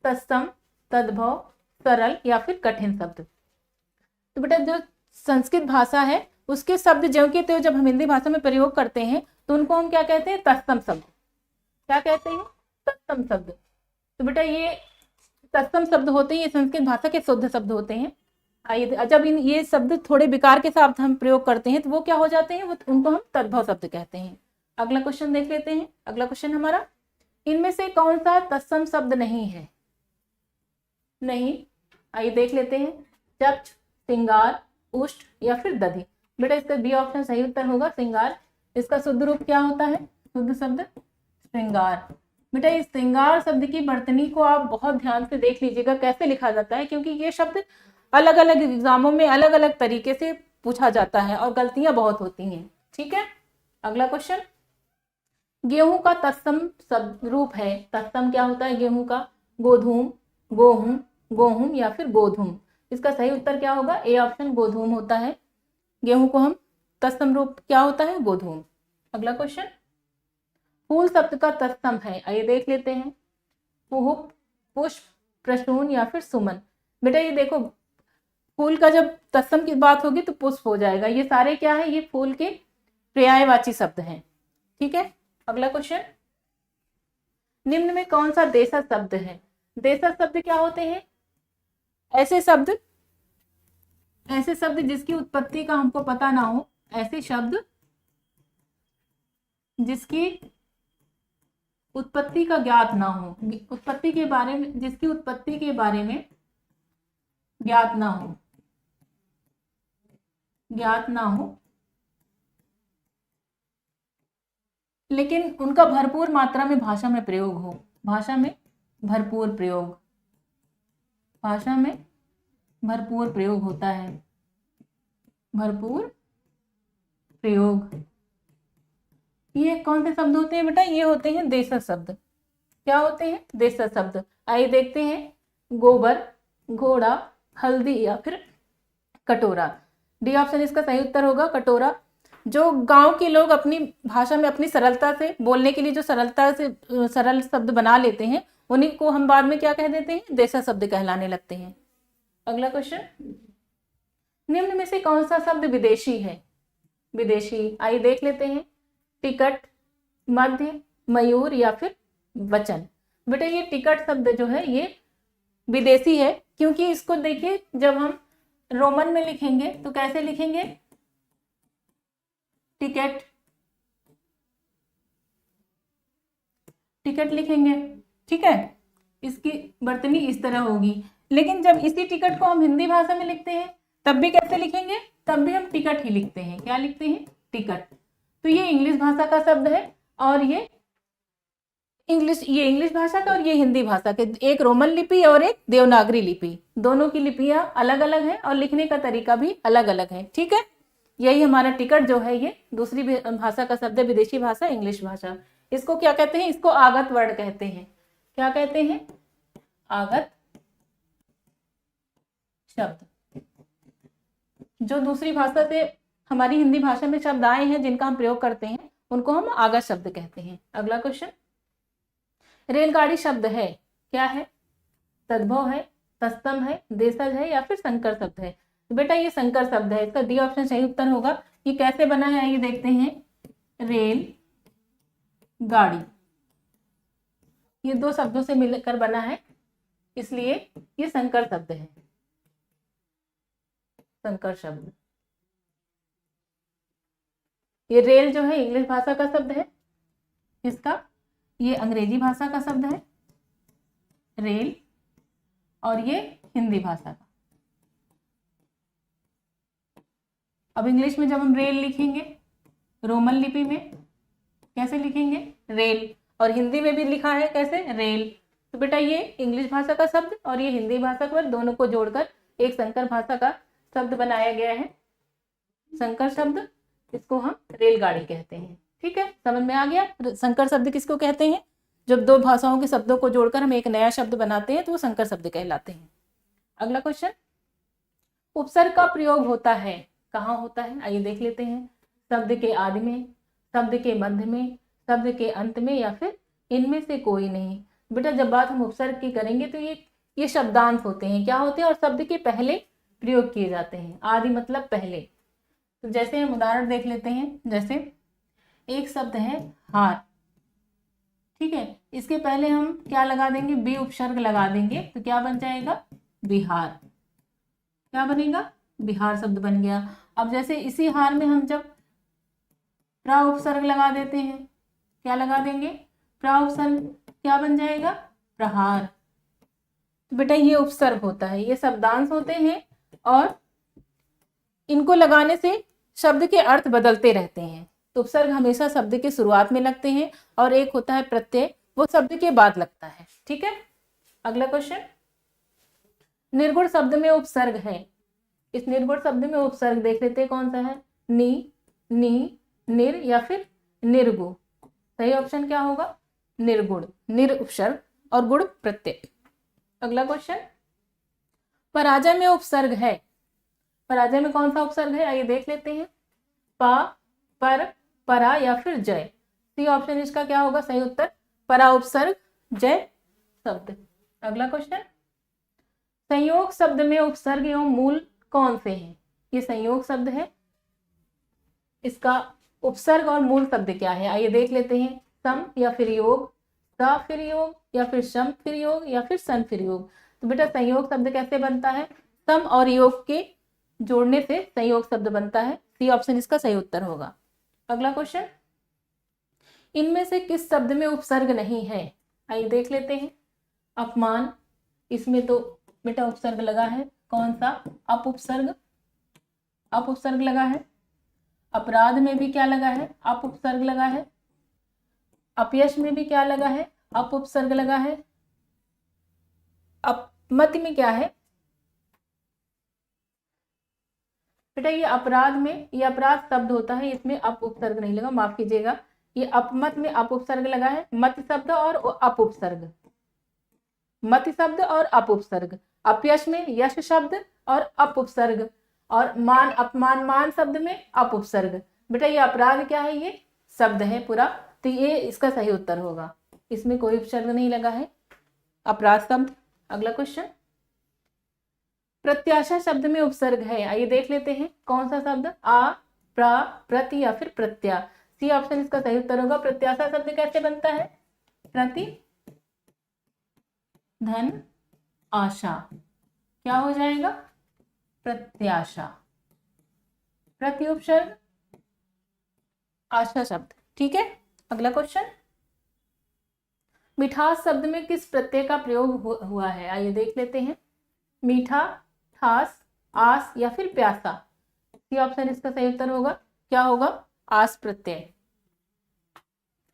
तत्सम, तद्भव, सरल या फिर कठिन शब्द। तो बेटा जो संस्कृत भाषा है उसके शब्द जो के त्यों जब हम हिंदी भाषा में प्रयोग करते हैं तो उनको हम क्या कहते हैं? तत्सम शब्द। क्या कहते हैं? तत्सम शब्द। तो बेटा ये तत्सम शब्द होते हैं, ये संस्कृत भाषा के शुद्ध शब्द होते हैं। आइए जब ये शब्द थोड़े विकार के साथ हम प्रयोग करते हैं तो वो क्या हो जाते हैं? उनको हम तद्भव शब्द कहते हैं। अगला क्वेश्चन देख लेते हैं। अगला क्वेश्चन हमारा, इनमें से कौन सा तत्सम शब्द नहीं है? नहीं, आइए देख लेते हैं, चक्ष, श्रृंगार, उष्ट या फिर दधि। बेटा इसका बी ऑप्शन सही उत्तर होगा, श्रृंगार। इसका शुद्ध रूप क्या होता है? शुद्ध शब्द श्रृंगार। बेटा इस श्रृंगार शब्द की वर्तनी को आप बहुत ध्यान से देख लीजिएगा कैसे लिखा जाता है, क्योंकि ये शब्द अलग अलग एग्जामों में अलग अलग तरीके से पूछा जाता है और गलतियां बहुत होती हैं। ठीक है, अगला क्वेश्चन, गेहूं का तत्सम शब्द रूप है। तत्सम क्या होता है गेहूं का? गोधूम, गोहूं, गोहूम या फिर गोधूम। इसका सही उत्तर क्या होगा? ए ऑप्शन गोधूम होता है। गेहूं को हम तत्सम रूप क्या होता है? गोधूम। अगला क्वेश्चन, फूल शब्द का तत्सम है। आइए देख लेते हैं, पुष्प, पुष्प, प्रसून या फिर सुमन। बेटा ये देखो, फूल का जब तत्सम की बात होगी तो पुष्प हो जाएगा। ये सारे क्या है? ये फूल के पर्यायवाची शब्द हैं। ठीक है, अगला क्वेश्चन, निम्न में कौन सा देशज शब्द है? देशज शब्द क्या होते हैं? ऐसे शब्द जिसकी उत्पत्ति का हमको पता ना हो, ऐसे शब्द जिसकी उत्पत्ति का ज्ञात ना हो, उत्पत्ति के बारे में, जिसकी उत्पत्ति के बारे में ज्ञात ना हो लेकिन उनका भरपूर मात्रा में भाषा में प्रयोग हो। भाषा में भरपूर प्रयोग होता है। भरपूर प्रयोग, ये कौन से शब्द होते हैं बेटा? ये होते हैं देशज शब्द। क्या होते हैं? देशज शब्द। आइए देखते हैं, गोबर, घोड़ा, हल्दी या फिर कटोरा। डी ऑप्शन इसका सही उत्तर होगा, कटोरा। जो गांव के लोग अपनी भाषा में अपनी सरलता से बोलने के लिए जो सरलता से सरल शब्द बना लेते हैं, उन्हीं को हम बाद में क्या कह देते हैं? देशज शब्द कहलाने लगते हैं। अगला क्वेश्चन, निम्न में से कौन सा शब्द विदेशी है? विदेशी, आइए देख लेते हैं, टिकट, मध्य, मयूर या फिर वचन। बेटा ये टिकट शब्द जो है ये विदेशी है, क्योंकि इसको देखिए जब हम रोमन में लिखेंगे तो कैसे लिखेंगे, टिकट, टिकट लिखेंगे, ठीक है। इसकी वर्तनी इस तरह होगी। लेकिन जब इसी टिकट को हम हिंदी भाषा में लिखते हैं तब भी कैसे लिखेंगे, तब भी हम टिकट ही लिखते हैं। क्या लिखते हैं, टिकट। तो ये इंग्लिश भाषा का शब्द है और ये इंग्लिश भाषा का और ये हिंदी भाषा के, एक रोमन लिपि और एक देवनागरी लिपि, दोनों की लिपियां अलग अलग है और लिखने का तरीका भी अलग अलग है, ठीक है। यही हमारा टिकट जो है ये दूसरी भाषा का शब्द है, विदेशी भाषा, इंग्लिश भाषा। इसको क्या कहते हैं, इसको आगत वर्ण कहते हैं। क्या कहते हैं, आगत शब्द। जो दूसरी भाषा से हमारी हिंदी भाषा में शब्द आए हैं जिनका हम प्रयोग करते हैं उनको हम आगत शब्द कहते हैं। अगला क्वेश्चन, रेलगाड़ी शब्द है, क्या है, तद्भव है, तत्सम है, देशज है या फिर संकर शब्द है। तो बेटा ये संकर शब्द है, इसका डी ऑप्शन सही उत्तर होगा। ये कैसे बना है आइए देखते हैं। रेल गाड़ी, ये दो शब्दों से मिलकर बना है, इसलिए ये संकर शब्द है, संकर शब्द। ये रेल जो है इंग्लिश भाषा का शब्द है, इसका ये अंग्रेजी भाषा का शब्द है रेल, और ये हिंदी भाषा का। अब इंग्लिश में जब हम रेल लिखेंगे रोमन लिपि में कैसे लिखेंगे, रेल, और हिंदी में भी लिखा है कैसे, रेल। तो बेटा ये इंग्लिश भाषा का शब्द और ये हिंदी भाषा का, दोनों को जोड़कर एक संकर भाषा का शब्द बनाया गया है, संकर शब्द। इसको हम रेलगाड़ी कहते हैं, ठीक है। समझ में आ गया, संकर शब्द किसको कहते हैं, जब दो भाषाओं के शब्दों को जोड़कर हम एक नया शब्द बनाते हैं तो वो संकर शब्द कहलाते हैं। अगला क्वेश्चन, उपसर्ग का प्रयोग होता है, कहाँ होता है, आइए देख लेते हैं। शब्द के आदि में, शब्द के मध्य में, शब्द के अंत में या फिर इनमें से कोई नहीं। बेटा जब बात हम उपसर्ग की करेंगे तो ये शब्दांश होते हैं, क्या होते हैं, और शब्द के पहले प्रयोग किए जाते हैं। आदि मतलब पहले। तो जैसे हम उदाहरण देख लेते हैं, जैसे एक शब्द है हार, ठीक है, इसके पहले हम क्या लगा देंगे, बी उपसर्ग लगा देंगे, तो क्या बन जाएगा, बिहार। क्या बनेगा, बिहार शब्द बन गया। अब जैसे इसी हार में हम जब प्रा उपसर्ग लगा देते हैं, क्या लगा देंगे, प्रा उपसर्ग, क्या बन जाएगा, प्रहार। तो बेटा ये उपसर्ग होता है, ये शब्दांश होते हैं और इनको लगाने से शब्द के अर्थ बदलते रहते हैं। तो उपसर्ग हमेशा शब्द के शुरुआत में लगते हैं और एक होता है प्रत्यय, वो शब्द के बाद लगता है, ठीक है। अगला क्वेश्चन, निर्गुण शब्द में उपसर्ग है, इस निर्गुण शब्द में उपसर्ग देख लेते हैं कौन सा है, नी, नी, निर या फिर निर्गु। सही ऑप्शन क्या होगा, निर्गुण, निर उपसर्ग और गुण प्रत्यय। अगला क्वेश्चन, पराजय में उपसर्ग है, पराजय में कौन सा उपसर्ग है, आइए देख लेते हैं। पा, पर, परा या फिर जय। सी ऑप्शन इसका क्या होगा सही उत्तर, परा उपसर्ग जय शब्द। अगला क्वेश्चन, संयोग शब्द में उपसर्ग एवं मूल कौन से हैं, ये संयोग शब्द है, इसका उपसर्ग और मूल शब्द क्या है, आइए देख लेते हैं। सम या फिर योग, सा फिर योग या फिर शम फिर योग या फिर सन फिर योग। तो बेटा संयोग शब्द कैसे बनता है, सम और योग के जोड़ने से संयोग शब्द बनता है। सी ऑप्शन इसका सही उत्तर होगा। अगला क्वेश्चन, इनमें से किस शब्द में उपसर्ग नहीं है, आइए देख लेते हैं। अपमान, इसमें तो बेटा उपसर्ग लगा है, कौन सा, अप उपसर्ग, अप उपसर्ग लगा है। अपराध में भी क्या लगा है, अप उपसर्ग लगा है। अपयश में भी क्या लगा है, अप उपसर्ग लगा है। अपमति में क्या है बेटा, ये अपराध में, ये अपराध शब्द होता है, इसमें अप उपसर्ग नहीं लगा, माफ कीजिएगा। ये अपमत में अप उपसर्ग लगा है, मत शब्द और अप उपसर्ग, मत शब्द और अप उपसर्ग। अपयश में यश शब्द और अप उपसर्ग, और मान, अपमान, मान शब्द में अप उपसर्ग। बेटा ये अपराध क्या है, ये शब्द है पूरा, तो ये इसका सही उत्तर होगा, इसमें कोई उपसर्ग नहीं लगा है, अपराध शब्द। अगला क्वेश्चन, प्रत्याशा शब्द में उपसर्ग है, आइए देख लेते हैं कौन सा शब्द, आ, प्रा, प्रति या फिर प्रत्या। सी ऑप्शन इसका सही उत्तर होगा। प्रत्याशा शब्द कैसे बनता है, प्रति, धन, आशा, क्या हो जाएगा? प्रत्याशा। प्रत्युपसर्ग आशा शब्द। ठीक है, अगला क्वेश्चन, मिठास शब्द में किस प्रत्यय का प्रयोग हुआ है? आइए देख लेते हैं। मीठा, ठास, आस या फिर प्यासा? सी ऑप्शन इसका सही उत्तर होगा। क्या होगा? आस प्रत्यय।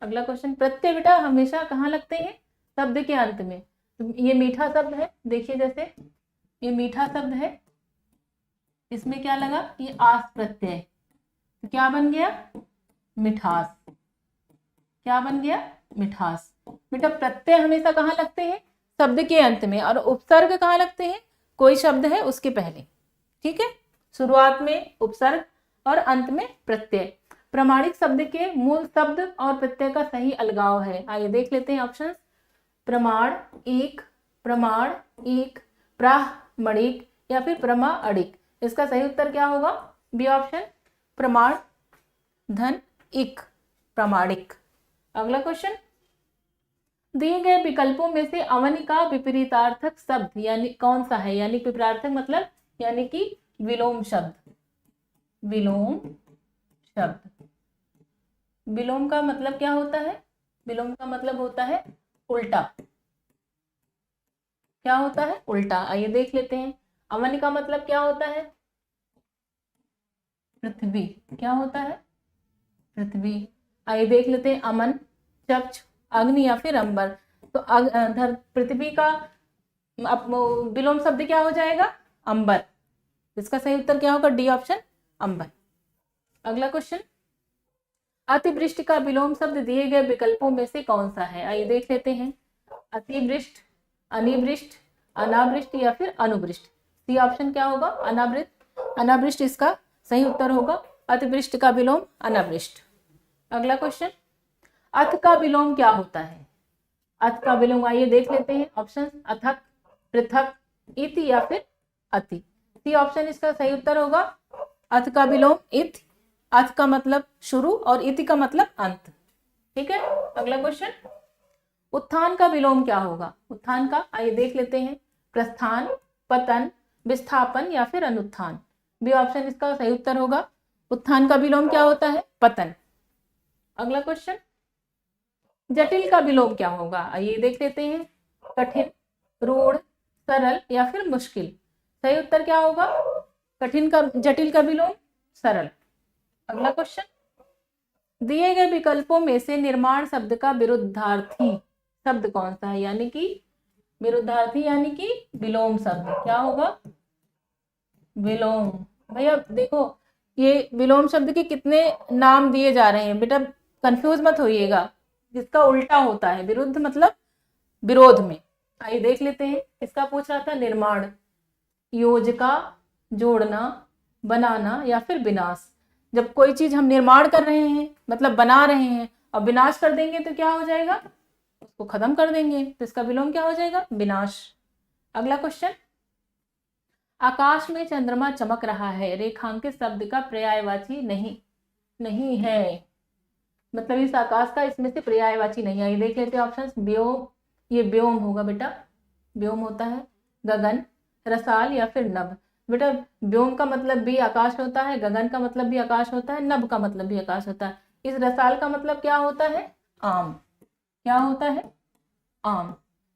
अगला क्वेश्चन, प्रत्यय बेटा हमेशा कहाँ लगते हैं? शब्द के अंत में। तो ये मीठा शब्द है, देखिए जैसे ये मीठा शब्द है, इसमें क्या लगा? ये आस प्रत्यय, तो क्या बन गया? मिठास। क्या बन गया? मिठास। बेटा प्रत्यय हमेशा कहाँ लगते हैं? शब्द के अंत में। और उपसर्ग कहाँ लगते हैं? कोई शब्द है उसके पहले। ठीक है, शुरुआत में उपसर्ग और अंत में प्रत्यय। प्रमाणिक शब्द के मूल शब्द और प्रत्यय का सही अलगाव है। आइए देख लेते हैं ऑप्शंस। प्रमाण एक, प्रमाण एक, प्रामाणिक या फिर प्रमाणिक? इसका सही उत्तर क्या होगा? बी ऑप्शन, प्रमाण धन इक, प्रामाणिक। अगला क्वेश्चन, दिए गए विकल्पों में से अवनि का विपरीतार्थक शब्द यानी कौन सा है? यानी विपरीतार्थक मतलब यानी कि विलोम शब्द। विलोम शब्द, विलोम का मतलब क्या होता है? विलोम का मतलब होता है उल्टा। क्या होता है? उल्टा। आइए देख लेते हैं। अवन का मतलब क्या होता है? पृथ्वी। क्या होता है? पृथ्वी। आइए देख लेते हैं। अमन, चक्ष, अग्नि या फिर अंबर? तो पृथ्वी का विलोम शब्द क्या हो जाएगा? अंबर। इसका सही उत्तर क्या होगा? डी ऑप्शन, अंबर। अगला क्वेश्चन, अतिवृष्टि का विलोम शब्द दिए गए विकल्पों में से कौन सा है? आइए देख लेते हैं। अतिवृष्ट, अनिवृष्ट, अनावृष्ट या फिर अनुवृष्ट? सी ऑप्शन क्या होगा? अनावृत। अनावृष्ट इसका सही उत्तर होगा। अतिवृष्टि का विलोम अनावृष्ट। अगला क्वेश्चन, अथ का विलोम क्या होता है? अथ का विलोम आइए देख लेते हैं। ऑप्शन, अथक, पृथक, इति या फिर अति? सी ऑप्शन इसका सही उत्तर होगा। अथ का विलोम इति। अथ का मतलब शुरू और इति का मतलब अंत। ठीक है, अगला क्वेश्चन, उत्थान का विलोम क्या होगा? उत्थान का आइए देख लेते हैं। प्रस्थान, पतन, विस्थापन या फिर अनुत्थान? बी ऑप्शन इसका सही उत्तर होगा। उत्थान का विलोम क्या होता है? पतन। अगला क्वेश्चन, जटिल का विलोम क्या होगा? आइए देख लेते हैं। कठिन, रूढ़, सरल या फिर मुश्किल? सही उत्तर क्या होगा? कठिन का, जटिल का विलोम सरल। अगला क्वेश्चन, दिए गए विकल्पों में से निर्माण शब्द का विरुद्धार्थी शब्द कौन सा है? यानी कि विरुद्धार्थी यानी कि विलोम शब्द क्या होगा? विलोम। भैया देखो, ये विलोम शब्द के कितने नाम दिए जा रहे हैं, बेटा कंफ्यूज मत होइएगा। जिसका उल्टा होता है, विरुद्ध मतलब विरोध में। आइए देख लेते हैं। इसका पूछ रहा था निर्माण, योजिका, जोड़ना, बनाना या फिर विनाश? जब कोई चीज हम निर्माण कर रहे हैं मतलब बना रहे हैं और विनाश कर देंगे तो क्या हो जाएगा? उसको खत्म कर देंगे, तो इसका विलोम क्या हो जाएगा? विनाश। अगला क्वेश्चन, आकाश में चंद्रमा चमक रहा है रेखांकित शब्द का पर्यायवाची नहीं है। मतलब इस आकाश का इसमें से पर्यायवाची नहीं है। ये देख लेते हैं ऑप्शंस। व्योम, ये व्योम होगा बेटा, व्योम होता है। गगन, रसाल या फिर नभ? बेटा व्योम का मतलब भी आकाश होता है, गगन का मतलब भी आकाश होता है, नभ का मतलब भी आकाश होता है। इस रसाल का मतलब क्या होता है? आम। क्या होता है? आम।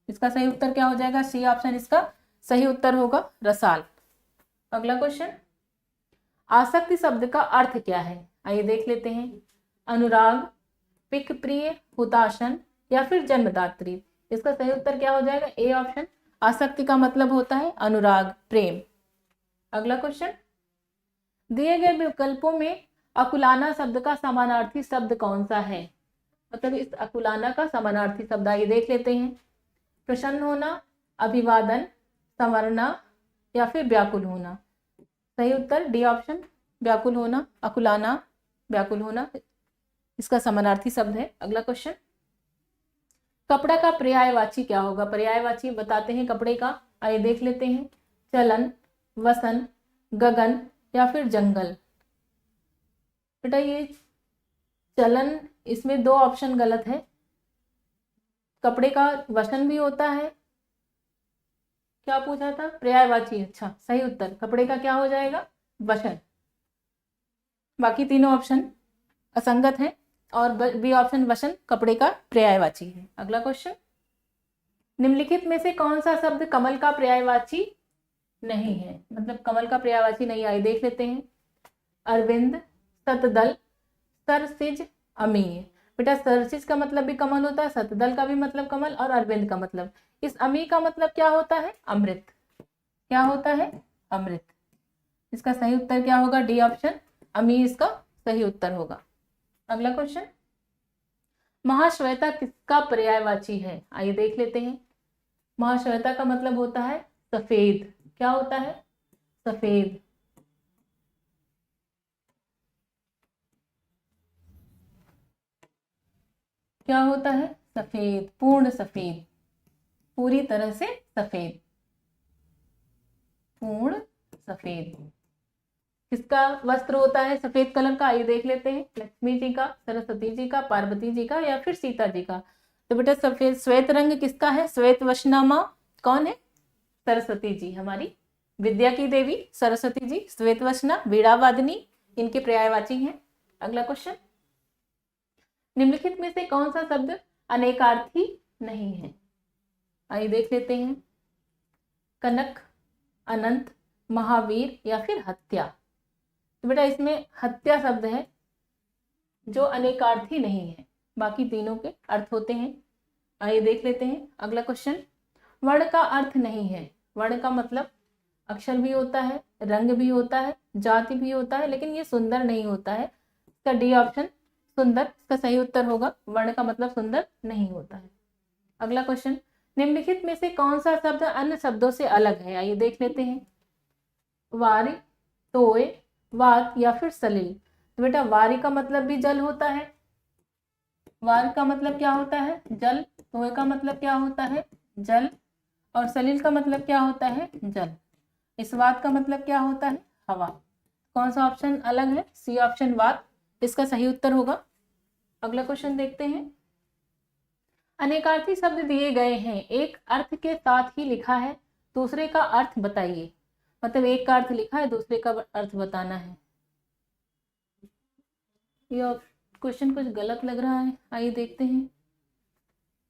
इसका सही उत्तर क्या हो जाएगा? सी ऑप्शन इसका सही उत्तर होगा, रसाल। अगला क्वेश्चन, आसक्ति शब्द का अर्थ क्या है? आइए देख लेते हैं। अनुराग, पिक प्रिय, हुताशन या फिर जन्मदात्री? इसका सही उत्तर क्या हो जाएगा? ए ऑप्शन, आसक्ति का मतलब होता है अनुराग, प्रेम। अगला क्वेश्चन, दिए गए विकल्पों में अकुलाना शब्द का समानार्थी शब्द कौन सा है? मतलब इस अकुलाना का समानार्थी शब्द आइए देख लेते हैं। प्रसन्न होना, अभिवादन, संवरना या फिर व्याकुल होना? सही उत्तर डी ऑप्शन, व्याकुल होना। अकुलाना, व्याकुल होना इसका समानार्थी शब्द है। अगला क्वेश्चन, कपड़ा का पर्यायवाची क्या होगा? पर्यायवाची बताते हैं कपड़े का, आइए देख लेते हैं। चलन, वसन, गगन या फिर जंगल? बेटा ये चलन, इसमें दो ऑप्शन गलत है। कपड़े का वसन भी होता है क्या पूछा था? पर्यायवाची। अच्छा, सही उत्तर कपड़े का क्या हो जाएगा? वचन। बाकी तीनों ऑप्शन असंगत हैं और बी ऑप्शन वचन कपड़े का पर्यायवाची है। अगला क्वेश्चन, निम्नलिखित में से कौन सा शब्द कमल का पर्यायवाची नहीं है? मतलब कमल का पर्यायवाची नहीं आई, देख लेते हैं। अरविंद, सतदल, सरसिज, अमीय। बेटा सरसिज का मतलब भी कमल होता है, सतदल का भी मतलब कमल, और अरविंद का मतलब, इस अमी का मतलब क्या होता है? अमृत। क्या होता है? अमृत। इसका सही उत्तर क्या होगा? डी ऑप्शन अमी इसका सही उत्तर होगा। अगला क्वेश्चन, महाश्वेता किसका पर्यायवाची है? आइए देख लेते हैं। महाश्वेता का मतलब होता है सफेद। क्या होता है? सफेद। क्या होता है? सफेद, पूर्ण सफेद, पूरी तरह से सफेद, पूर्ण सफेद। किसका वस्त्र होता है सफेद कलर का? आइए देख लेते हैं। लक्ष्मी जी का, सरस्वती जी का, पार्वती जी का, या फिर सीता जी का? तो बेटा सफेद श्वेत रंग किसका है? श्वेत वशनामा कौन है? सरस्वती जी, हमारी विद्या की देवी सरस्वती जी श्वेत वशना वीणा वादिनी इनके पर्यायवाची हैं। अगला क्वेश्चन, निम्नलिखित में से कौन सा शब्द अनेकार्थी नहीं है? आइए देख लेते हैं। कनक, अनंत, महावीर, या फिर हत्या? तो बेटा इसमें हत्या शब्द है जो अनेकार्थी नहीं है, बाकी तीनों के अर्थ होते हैं। आइए देख लेते हैं। अगला क्वेश्चन, वर्ण का अर्थ नहीं है। वर्ण का मतलब अक्षर भी होता है, रंग भी होता है, जाति भी होता है, लेकिन ये सुंदर नहीं होता है। इसका डी ऑप्शन सुंदर इसका सही उत्तर होगा। वर्ण का मतलब सुंदर नहीं होता है। अगला क्वेश्चन, निम्नलिखित में से कौन सा शब्द अन्य शब्दों से अलग है? आइए देख लेते हैं। वारी, तोय, वात, या फिर सलिल? तो बेटा वारी का मतलब भी जल होता है। वार का मतलब क्या होता है? जल। तोय का मतलब क्या होता है? जल। और सलिल का मतलब क्या होता है? जल। इस वात का मतलब क्या होता है? हवा। कौन सा ऑप्शन अलग है? सी ऑप्शन वात इसका सही उत्तर होगा। अगला क्वेश्चन देखते हैं। अनेकार्थी शब्द दिए गए हैं, एक अर्थ के साथ ही लिखा है, दूसरे का अर्थ बताइए। मतलब एक का अर्थ लिखा है, दूसरे का अर्थ बताना है। ये क्वेश्चन कुछ गलत लग रहा है, आइए देखते हैं।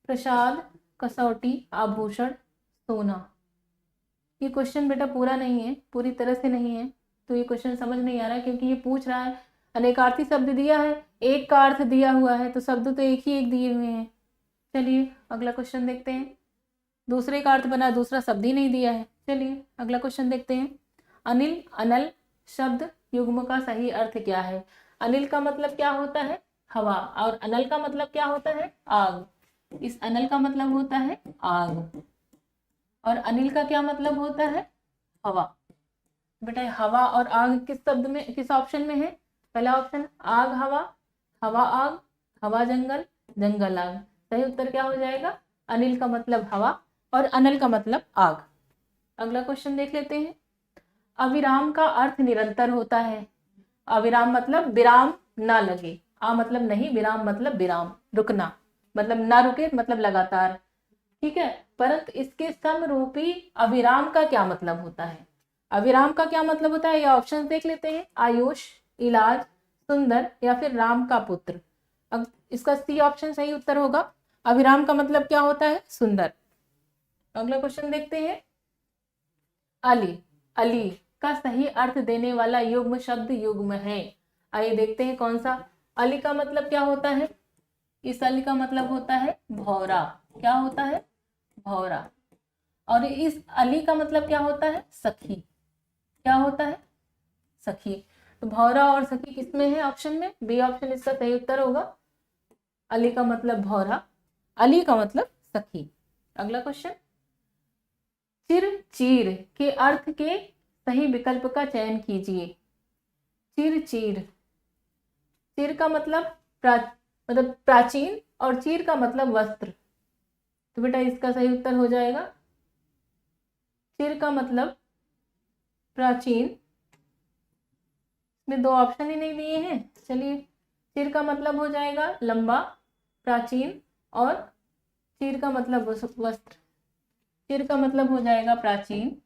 प्रसाद, कसौटी, आभूषण, सोना। ये क्वेश्चन बेटा पूरा नहीं है, पूरी तरह से नहीं है, तो ये क्वेश्चन समझ नहीं आ रहा है, क्योंकि ये पूछ रहा है अनेकार्थी शब्द दिया है, एक का अर्थ दिया हुआ है, तो शब्द तो एक ही एक दिए हुए हैं। चलिए अगला क्वेश्चन देखते हैं। दूसरे का अर्थ बना, दूसरा शब्द ही नहीं दिया है। चलिए अगला क्वेश्चन देखते हैं। अनिल, अनल शब्द युग्म का सही अर्थ क्या है? अनिल का मतलब क्या होता है? हवा। और अनल का मतलब क्या होता है? आग। इस अनल का मतलब होता है आग, और अनिल का क्या मतलब होता है? हवा। बेटा हवा और आग किस शब्द में, किस ऑप्शन में है? पहला ऑप्शन आग हवा, हवा आग, हवा जंगल, जंगल आग। सही उत्तर क्या हो जाएगा? अनिल का मतलब हवा और अनल का मतलब आग। अगला क्वेश्चन देख लेते हैं। अविराम का अर्थ निरंतर होता है। अविराम मतलब विराम ना लगे, आ मतलब नहीं, विराम मतलब विराम, रुकना, मतलब ना रुके मतलब लगातार, ठीक है। परंतु इसके समरूपी अविराम का क्या मतलब होता है? अविराम का क्या मतलब होता है? ये ऑप्शन देख लेते हैं। आयुष, इलाज, सुंदर, या फिर राम का पुत्र। अब इसका सी ऑप्शन सही उत्तर होगा। अविराम का मतलब क्या होता है? सुंदर। अगला क्वेश्चन देखते हैं। अली, अली का सही अर्थ देने वाला युग्म शब्द युग्म है। आइए देखते हैं कौन सा। अली का मतलब क्या होता है? इस अली का मतलब होता है भौरा। क्या होता है? भौरा। और इस अली का मतलब क्या होता है? सखी। क्या होता है? सखी। तो भौरा और सखी किसमें है? ऑप्शन में बी ऑप्शन इसका सही उत्तर होगा। अली का मतलब भौरा, अली का मतलब सखी। अगला क्वेश्चन, चिर चीर के अर्थ के सही विकल्प का चयन कीजिए। चिर चीर, चिर का मतलब मतलब प्राचीन, और चीर का मतलब वस्त्र। तो बेटा इसका सही उत्तर हो जाएगा, चिर का मतलब प्राचीन। इसमें दो ऑप्शन ही नहीं दिए हैं। चलिए चिर का मतलब हो जाएगा लंबा, प्राचीन, और चीर का मतलब वस्त्र। चिर का मतलब हो जाएगा प्राचीन,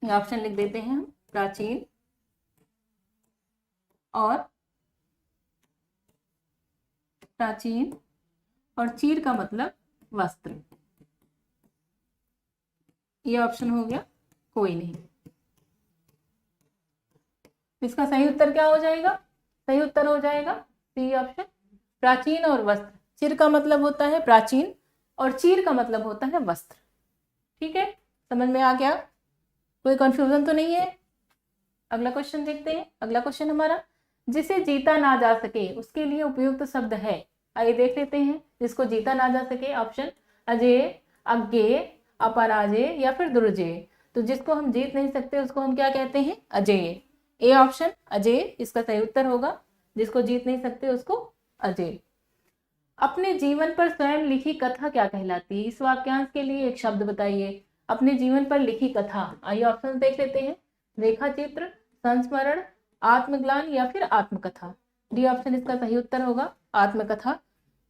ऑप्शन लिख देते हैं हम, प्राचीन। और प्राचीन और चीर का मतलब वस्त्र, ये ऑप्शन हो गया, कोई नहीं। इसका सही उत्तर क्या हो जाएगा? सही उत्तर हो जाएगा सी ऑप्शन, प्राचीन और वस्त्र। चिर का मतलब होता है प्राचीन और चीर का मतलब होता है वस्त्र। ठीक है, समझ में आ गया? कोई कंफ्यूजन तो नहीं है? अगला क्वेश्चन देखते हैं। अगला क्वेश्चन हमारा, जिसे जीता ना जा सके उसके लिए उपयुक्त शब्द है। आइए देख लेते हैं। जिसको जीता ना जा सके, ऑप्शन अजेय, अज्ञेय, अपराजेय या फिर दुर्जेय। तो जिसको हम जीत नहीं सकते उसको हम क्या कहते हैं? अजेय। ए ऑप्शन अजेय इसका सही उत्तर होगा। जिसको जीत नहीं सकते उसको अजेय। अपने जीवन पर स्वयं लिखी कथा क्या कहलाती है? इस वाक्यांश के लिए एक शब्द बताइए। अपने जीवन पर लिखी कथा, आइए ऑप्शन देख लेते हैं। रेखा चित्र, संस्मरण, आत्मग्लान या फिर आत्मकथा। डी ऑप्शन इसका सही उत्तर होगा, आत्मकथा।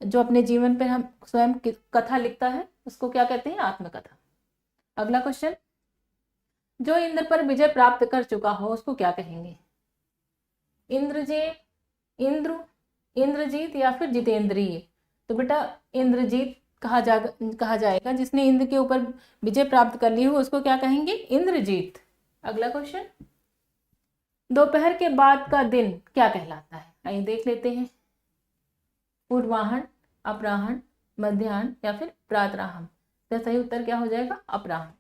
जो अपने जीवन पर हम स्वयं कथा लिखता है उसको क्या कहते हैं? आत्मकथा। अगला क्वेश्चन, जो इंद्र पर विजय प्राप्त कर चुका हो उसको क्या कहेंगे? इंद्रजय, इंद्र, इंद्रजीत या फिर जितेंद्रिय। तो बेटा इंद्रजीत कहा जाएगा। जिसने इंद्र के ऊपर विजय प्राप्त कर ली हो उसको क्या कहेंगे? इंद्रजीत। अगला क्वेश्चन, दोपहर के बाद का दिन क्या कहलाता है? आइए देख लेते हैं। पूर्वाह्न, अपराह्न, मध्याह्न या फिर प्रातराह्न। तो सही उत्तर क्या हो जाएगा? अपराह्न।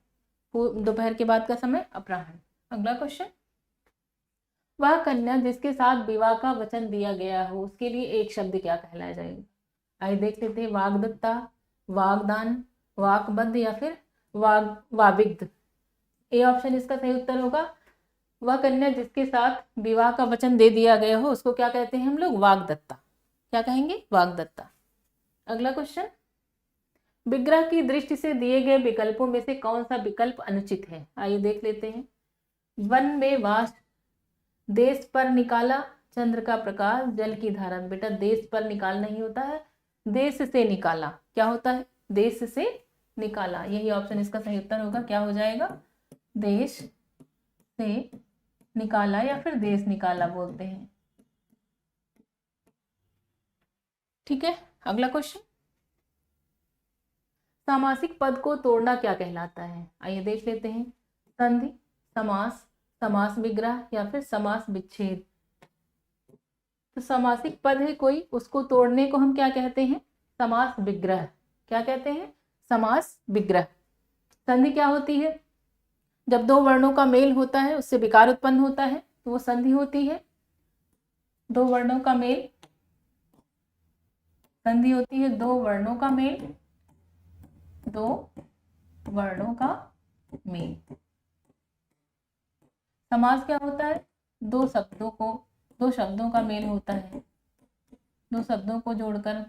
दोपहर के बाद का समय अपराह्न। अगला क्वेश्चन, वह कन्या जिसके साथ विवाह का वचन दिया गया हो उसके लिए एक शब्द क्या कहलाया जाएगा? आइए देख लेते हैं। वाग्दत्ता, वागदान, वाकबद्ध या फिर वाविग्ध। ए ऑप्शन इसका सही उत्तर होगा। वह कन्या जिसके साथ विवाह का वचन दे दिया गया हो उसको क्या कहते हैं हम लोग? वाग्दत्ता। क्या कहेंगे? वाग्दत्ता। अगला क्वेश्चन, विग्रह की दृष्टि से दिए गए विकल्पों में से कौन सा विकल्प अनुचित है? आइए देख लेते हैं। वन में वास, देश पर निकाला, चंद्र का प्रकाश, जल की धारा। बेटा देश पर निकाल नहीं होता है, देश से निकाला। क्या होता है? देश से निकाला। यही ऑप्शन इसका सही उत्तर होगा। क्या हो जाएगा? देश से निकाला या फिर देश निकाला बोलते हैं। ठीक है, अगला क्वेश्चन, सामासिक पद को तोड़ना क्या कहलाता है? आइए देख लेते हैं। संधि, समास, समास विग्रह या फिर समास विच्छेद। तो समासिक पद है कोई, उसको तोड़ने को हम क्या कहते हैं? समास विग्रह। क्या कहते हैं? समास विग्रह। संधि क्या होती है? जब दो वर्णों का मेल होता है उससे विकार उत्पन्न होता है तो वो संधि होती है। दो वर्णों का मेल, संधि होती है। दो वर्णों का मेल, दो वर्णों का मेल। समास क्या होता है? दो शब्दों का मेल होता है। दो शब्दों को जोड़कर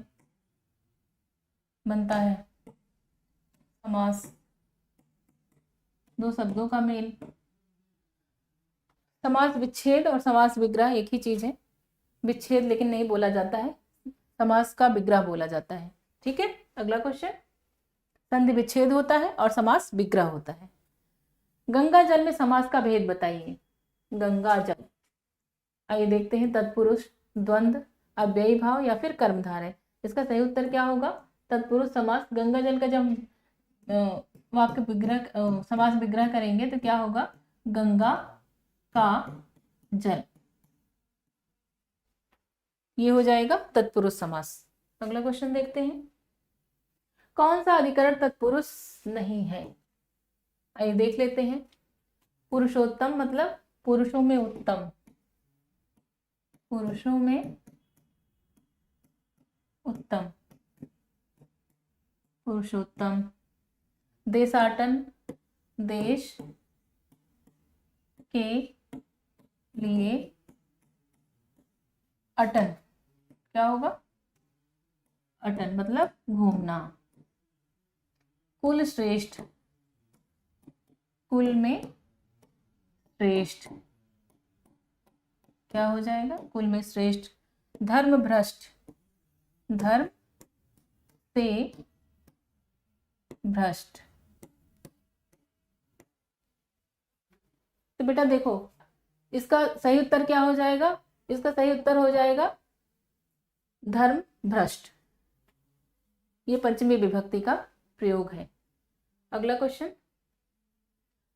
बनता है समास। दो शब्दों का मेल। समास विच्छेद और समास विग्रह एक ही चीज है। विच्छेद लेकिन नहीं बोला जाता है, समास का विग्रह बोला जाता है। ठीक है, अगला क्वेश्चन, संधि विच्छेद होता है और समास विग्रह होता है। गंगा जल में समास का भेद बताइए। गंगा जल, आइए देखते हैं। तत्पुरुष, द्वंद्व, अव्ययी भाव या फिर कर्मधारय। इसका सही उत्तर क्या होगा? तत्पुरुष समास। गंगा जल का जब वाक्य विग्रह, समास विग्रह करेंगे तो क्या होगा? गंगा का जल, ये हो जाएगा तत्पुरुष समास। अगला क्वेश्चन देखते हैं। कौन सा अधिकरण तत्पुरुष नहीं है? आइए देख लेते हैं। पुरुषोत्तम मतलब पुरुषों में उत्तम, पुरुषों में उत्तम, पुरुषोत्तम। देशाटन, देश के लिए अटन। क्या होगा? अटन मतलब घूमना। कुल श्रेष्ठ, कुल में श्रेष्ठ। क्या हो जाएगा? कुल में श्रेष्ठ। धर्म भ्रष्ट, धर्म से भ्रष्ट। तो बेटा देखो इसका सही उत्तर क्या हो जाएगा, इसका सही उत्तर हो जाएगा धर्म भ्रष्ट। ये पंचमी विभक्ति का प्रयोग है। अगला क्वेश्चन,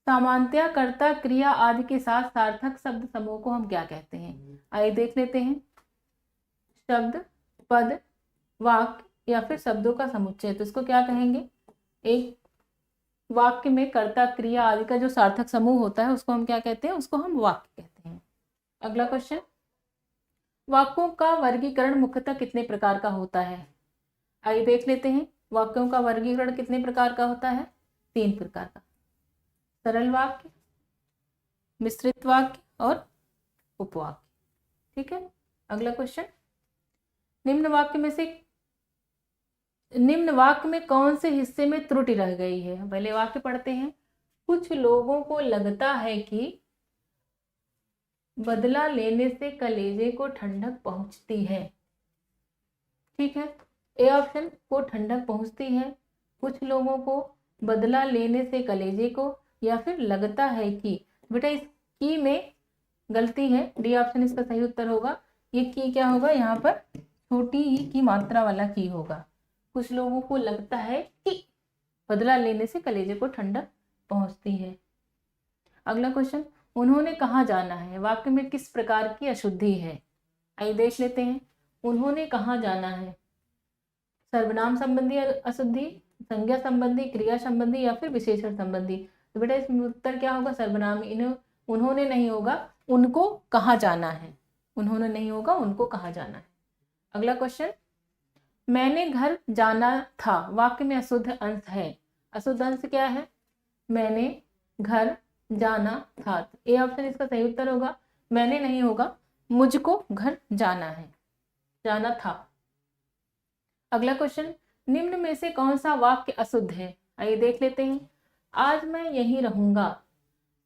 सामान्यतया कर्ता क्रिया आदि के साथ सार्थक शब्द समूह को हम क्या कहते हैं? आइए देख लेते हैं। शब्द, पद, वाक्य या फिर शब्दों का समुच्चय, तो इसको क्या कहेंगे? एक वाक्य में कर्ता क्रिया आदि का जो सार्थक समूह होता है उसको हम क्या कहते हैं? उसको हम वाक्य कहते हैं। अगला क्वेश्चन, वाक्यों का वर्गीकरण मुख्यतः कितने प्रकार का होता है? आइए देख लेते हैं। वाक्यों का वर्गीकरण कितने प्रकार का होता है? 3 प्रकार का, सरल वाक्य, मिश्रित वाक्य और उपवाक्य। ठीक है। अगला क्वेश्चन, निम्न वाक्य में कौन से हिस्से में त्रुटि रह गई है? पहले वाक्य पढ़ते हैं। कुछ लोगों को लगता है कि बदला लेने से कलेजे को ठंडक पहुंचती है। ठीक है, ए ऑप्शन को ठंडक पहुंचती है, कुछ लोगों को बदला लेने से कलेजे को, या फिर लगता है कि। बेटा इस की में गलती है, डी ऑप्शन इसका सही उत्तर होगा। ये की क्या होगा? यहाँ पर छोटी ही की मात्रा वाला की होगा। कुछ लोगों को लगता है कि बदला लेने से कलेजे को ठंडक पहुंचती है। अगला क्वेश्चन, उन्होंने कहाँ जाना है? वाक्य में किस प्रकार की अशुद्धि है? आइए देख लेते हैं। उन्होंने कहाँ जाना है? सर्वनाम संबंधी अशुद्धि, संज्ञा संबंधी, क्रिया संबंधी या फिर विशेषण संबंधी? तो बेटा इसमें उत्तर क्या होगा? सर्वनाम। उन्होंने नहीं होगा, उनको कहाँ जाना है। उन्होंने नहीं होगा, उनको कहाँ जाना है। अगला क्वेश्चन, मैंने घर जाना था, वाक्य में अशुद्ध अंश है। अशुद्ध अंश क्या है? मैंने घर जाना था। ए ऑप्शन इसका सही उत्तर होगा। मैंने नहीं होगा, मुझको घर जाना है, जाना था। अगला क्वेश्चन, निम्न में से कौन सा वाक्य अशुद्ध है? आइए देख लेते हैं। आज मैं यहीं रहूंगा,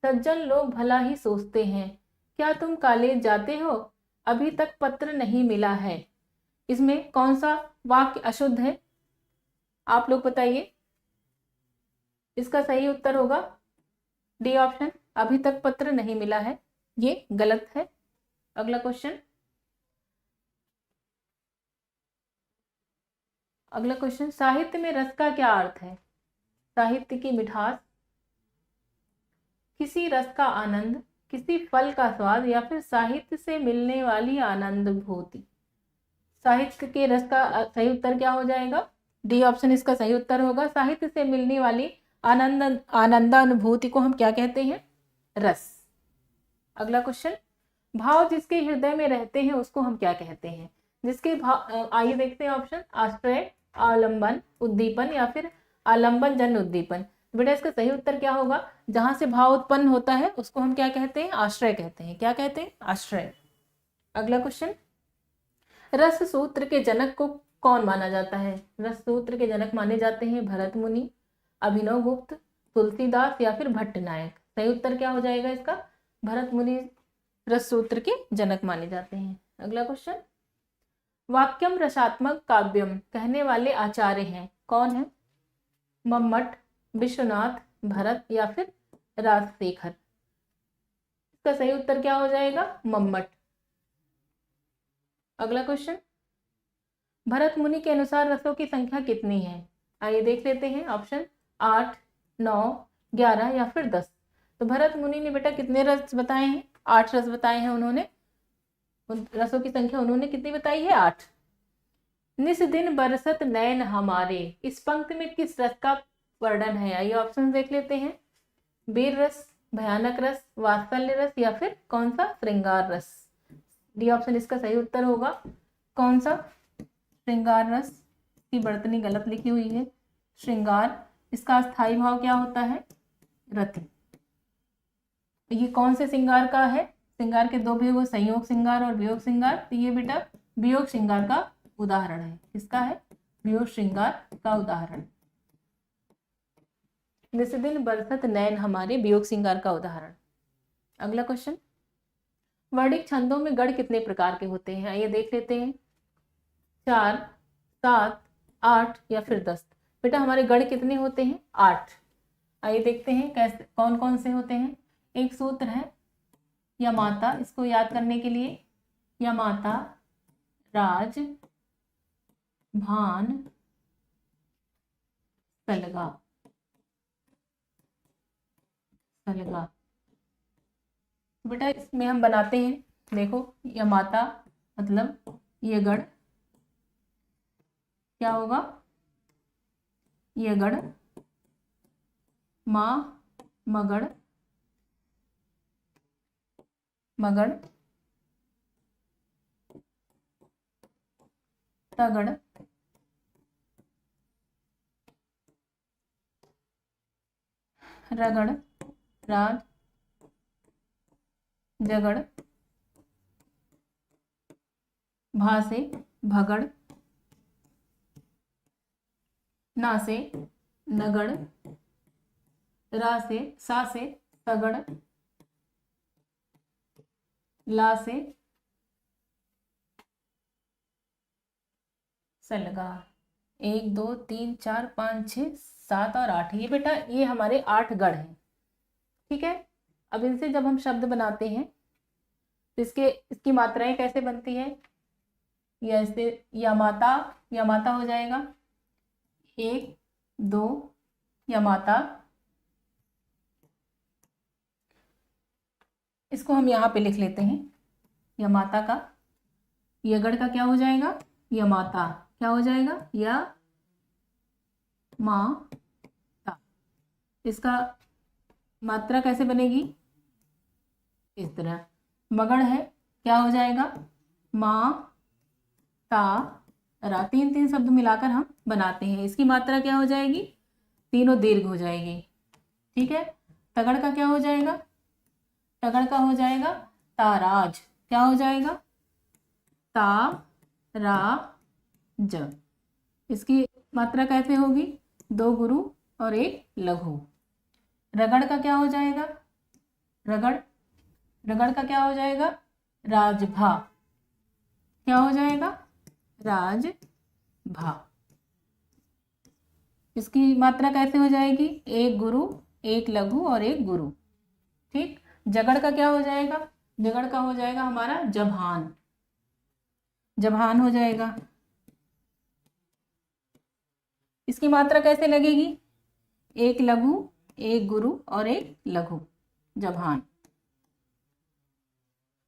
सज्जन लोग भला ही सोचते हैं, क्या तुम कॉलेज जाते हो, अभी तक पत्र नहीं मिला है। इसमें कौन सा वाक्य अशुद्ध है? आप लोग बताइए। इसका सही उत्तर होगा डी ऑप्शन, अभी तक पत्र नहीं मिला है। ये गलत है। अगला क्वेश्चन, साहित्य में रस का क्या अर्थ है? साहित्य की मिठास, किसी रस का आनंद, किसी फल का स्वाद या फिर साहित्य से मिलने वाली आनंदभूति। साहित्य के रस का सही उत्तर क्या हो जाएगा? डी ऑप्शन इसका सही उत्तर होगा। साहित्य से मिलने वाली आनंदानुभूति को हम क्या कहते हैं? रस। अगला क्वेश्चन, भाव जिसके हृदय में रहते हैं उसको हम क्या कहते हैं? जिसके भाव, आइए देखते हैं ऑप्शन, आश्रय, आलंबन, उद्दीपन या फिर आलंबन जन्य उद्दीपन। बेटा इसका सही उत्तर क्या होगा? जहां से भाव उत्पन्न होता है उसको हम क्या कहते हैं? आश्रय कहते हैं। क्या कहते हैं? आश्रय। अगला क्वेश्चन, रस सूत्र के जनक को कौन माना जाता है? रस सूत्र के जनक माने जाते हैं भरत मुनि, अभिनव गुप्त, तुलसीदास या फिर भट्टनायक। सही उत्तर क्या हो जाएगा इसका? भरत मुनि रस सूत्र के जनक माने जाते हैं। अगला क्वेश्चन, वाक्यम रसात्मक काव्यम कहने वाले आचार्य हैं, कौन है? मम्मट, विश्वनाथ, भरत या फिर राजशेखर। इसका सही उत्तर क्या हो जाएगा? मम्मट। अगला क्वेश्चन, भरत मुनि के अनुसार रसों की संख्या कितनी है? आइए देख लेते हैं ऑप्शन, 8, 9, 11 या फिर 10। तो भरत मुनि ने बेटा कितने रस बताए हैं? 8 रस बताए हैं उन्होंने। रसों की संख्या उन्होंने कितनी बताई है? 8। निस दिन बरसत नैन हमारे, इस पंक्ति में किस रस का वर्णन है? आइए ऑप्शन देख लेते हैं। वीर रस, भयानक रस, वात्सल्य रस या फिर कौन सा? श्रृंगार रस। डी ऑप्शन इसका सही उत्तर होगा। कौन सा? श्रृंगार रस। की वर्तनी गलत लिखी हुई है। श्रृंगार, इसका स्थायी भाव क्या होता है? रति। ये कौन से श्रृंगार का है? श्रृंगार के 2 वियोग, संयोग श्रृंगार और वियोग श्रृंगार। तो ये बेटा वियोग श्रृंगार का उदाहरण है। किसका है? वियोग श्रृंगार का उदाहरण। निस दिन बरसत नैन हमारे, वियोग श्रृंगार का उदाहरण। अगला क्वेश्चन, वर्णिक छंदों में गढ़ कितने प्रकार के होते हैं? आइए देख लेते हैं। 4, 7, 8 या फिर 10। बेटा हमारे गढ़ कितने होते हैं? 8। आइए देखते हैं कैसे, कौन कौन से होते हैं। एक सूत्र है यमाता, इसको याद करने के लिए यमाता राज भान सलगा, सलगा। बेटा इसमें हम बनाते हैं, देखो यमाता मतलब ये गढ़ क्या होगा, ये गढ़, माँ मगड़, मगड़, तगड़, रगड़, राज, जगड़, भा से भगड़, ना से नगड़, रा से सा से तगड़, ला से सलगा। 1 2 3 4 5 6 7 और 8, ये बेटा ये हमारे 8 गढ़ हैं। ठीक है, अब इनसे जब हम शब्द बनाते हैं तो इसकी मात्राएं कैसे बनती है, या ऐसे यमाता, यमाता हो जाएगा 1 2 यमाता, इसको हम यहाँ पे लिख लेते हैं यमाता का, यगड़ का क्या हो जाएगा, यमाता, क्या हो जाएगा, या माता। इसका मात्रा कैसे बनेगी, इस तरह। मगड़ है, क्या हो जाएगा, माँ ता रा, 3 शब्द मिलाकर हम बनाते हैं, इसकी मात्रा क्या हो जाएगी, तीनों दीर्घ हो जाएगी। ठीक है, तगड़ का क्या हो जाएगा, तगड़ का हो जाएगा ताराज, क्या हो जाएगा, ता रा ज, इसकी मात्रा कैसे होगी, 2 गुरु और 1 लघु। रगड़ का क्या हो जाएगा, रगड़, रगड़ का क्या हो जाएगा, राजभा, क्या हो जाएगा, राजभा। इसकी मात्रा कैसे हो जाएगी, 1 गुरु 1 लघु और 1 गुरु। ठीक, जगड़ का क्या हो जाएगा, जगड़ का हो जाएगा हमारा जभान, जभान हो जाएगा। इसकी मात्रा कैसे लगेगी, 1 लघु 1 गुरु और 1 लघु, जभान।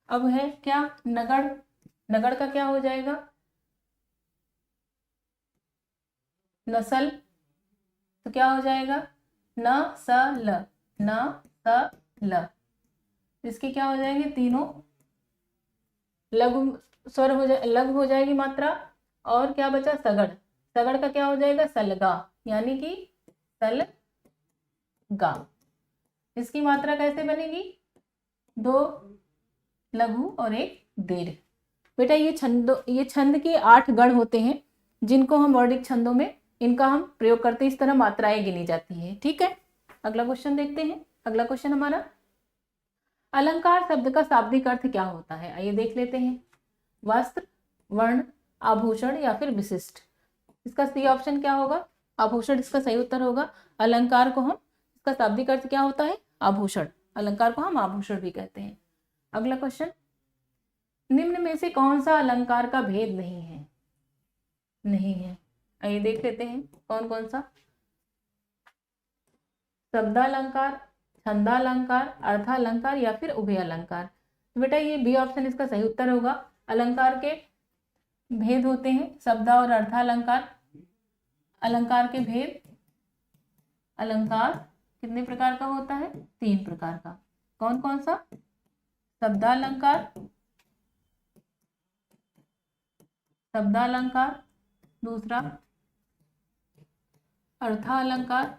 अब है क्या, नगड़, नगड़ का क्या हो जाएगा, नसल, तो क्या हो जाएगा, न स ल, न स ल, इसकी क्या हो जाएगी, तीनों लघु स्वर हो जाए, लघु हो जाएगी मात्रा। और क्या बचा, सगड़, सगड़ का क्या हो जाएगा, सलगा, यानी कि सलगा। इसकी मात्रा कैसे बनेगी, 2 लघु और 1 दीर्घ। बेटा ये छंद के 8 गण होते हैं, जिनको हम वर्णिक छंदों में इनका हम प्रयोग करते हैं, इस तरह मात्राएं गिनी जाती है। ठीक है, अगला क्वेश्चन देखते हैं। अगला क्वेश्चन हमारा, अलंकार शब्द का शाब्दिक अर्थ क्या होता है, आइए देख लेते हैं। वस्त्र, वर्ण, आभूषण या फिर विशिष्ट। इसका सही ऑप्शन क्या होगा, आभूषण इसका सही उत्तर होगा। अलंकार को हम, इसका शाब्दिक अर्थ क्या होता है, आभूषण, अलंकार को हम आभूषण भी कहते हैं। अगला क्वेश्चन, निम्न में से कौन सा अलंकार का भेद नहीं है, नहीं है, आइए देख लेते हैं कौन कौन सा। शब्दालंकार, छंदालंकार, अर्थालंकार या फिर उभय अलंकार। तो बेटा ये बी ऑप्शन इसका सही उत्तर होगा। अलंकार के भेद होते हैं शब्दा और अर्थालंकार। अलंकार के भेद, अलंकार कितने प्रकार का होता है, 3 प्रकार का। कौन कौन सा, शब्दालंकार, शब्दालंकार, दूसरा अर्थालंकार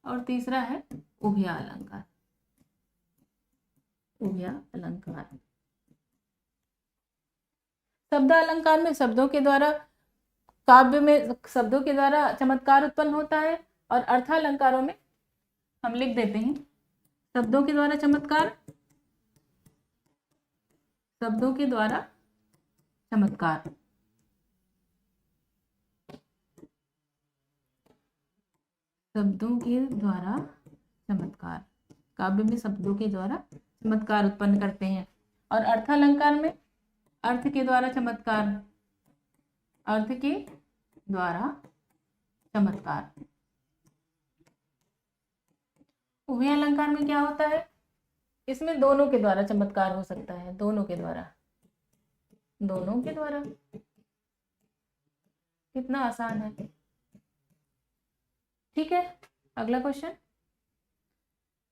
और तीसरा है उभय अलंकार, उभय अलंकार। शब्द अलंकार में शब्दों के द्वारा, काव्य में शब्दों के द्वारा चमत्कार उत्पन्न होता है, और अर्थालंकारों में हम लिख देते हैं शब्दों के द्वारा चमत्कार, शब्दों के द्वारा चमत्कार। शब्दों के द्वारा चमत्कार, काव्य में शब्दों के द्वारा चमत्कार उत्पन्न करते हैं। और अर्थालंकार में अर्थ के द्वारा चमत्कार, अर्थ के द्वारा चमत्कार। उभय अलंकार में क्या होता है, इसमें दोनों के द्वारा चमत्कार हो सकता है, दोनों के द्वारा, दोनों के द्वारा। कितना आसान है, ठीक है। अगला क्वेश्चन,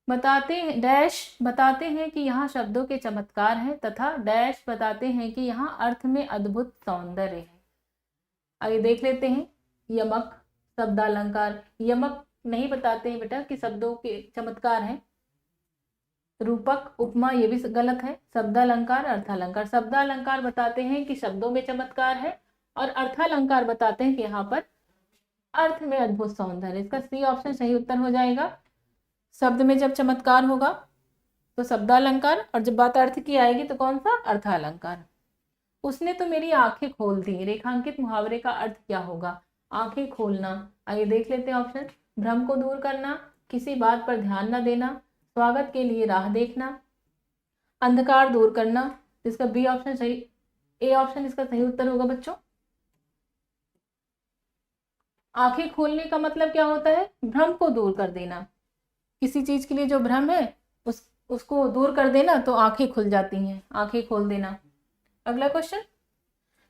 बताते हैं कि यहाँ शब्दों के चमत्कार हैं तथा डैश बताते हैं कि यहाँ अर्थ में अद्भुत सौंदर्य है। आइए देख लेते हैं। यमक, शब्दालंकार। यमक नहीं बताते हैं बेटा कि शब्दों के चमत्कार हैं। रूपक, उपमा, ये भी गलत है। शब्दालंकार, अर्थालंकार। शब्दालंकार बताते हैं कि शब्दों में चमत्कार है और अर्थालंकार बताते हैं कि यहाँ पर अर्थ में अद्भुत सौंदर्य। इसका सी ऑप्शन सही उत्तर हो जाएगा। शब्द में जब चमत्कार होगा तो शब्दालंकार, और जब बात अर्थ की आएगी तो कौन सा, अर्थालंकार। उसने तो मेरी आंखें खोल दी, रेखांकित मुहावरे का अर्थ क्या होगा, आंखें खोलना। आइए देख लेते हैं ऑप्शन। भ्रम को दूर करना, किसी बात पर ध्यान न देना, स्वागत के लिए राह देखना, अंधकार दूर करना। इसका बी ऑप्शन सही, ए ऑप्शन इसका सही उत्तर होगा बच्चों। आंखें खोलने का मतलब क्या होता है, भ्रम को दूर कर देना। किसी चीज के लिए जो भ्रम है उसको दूर कर देना तो आंखें खुल जाती हैं, आंखें खोल देना। अगला क्वेश्चन,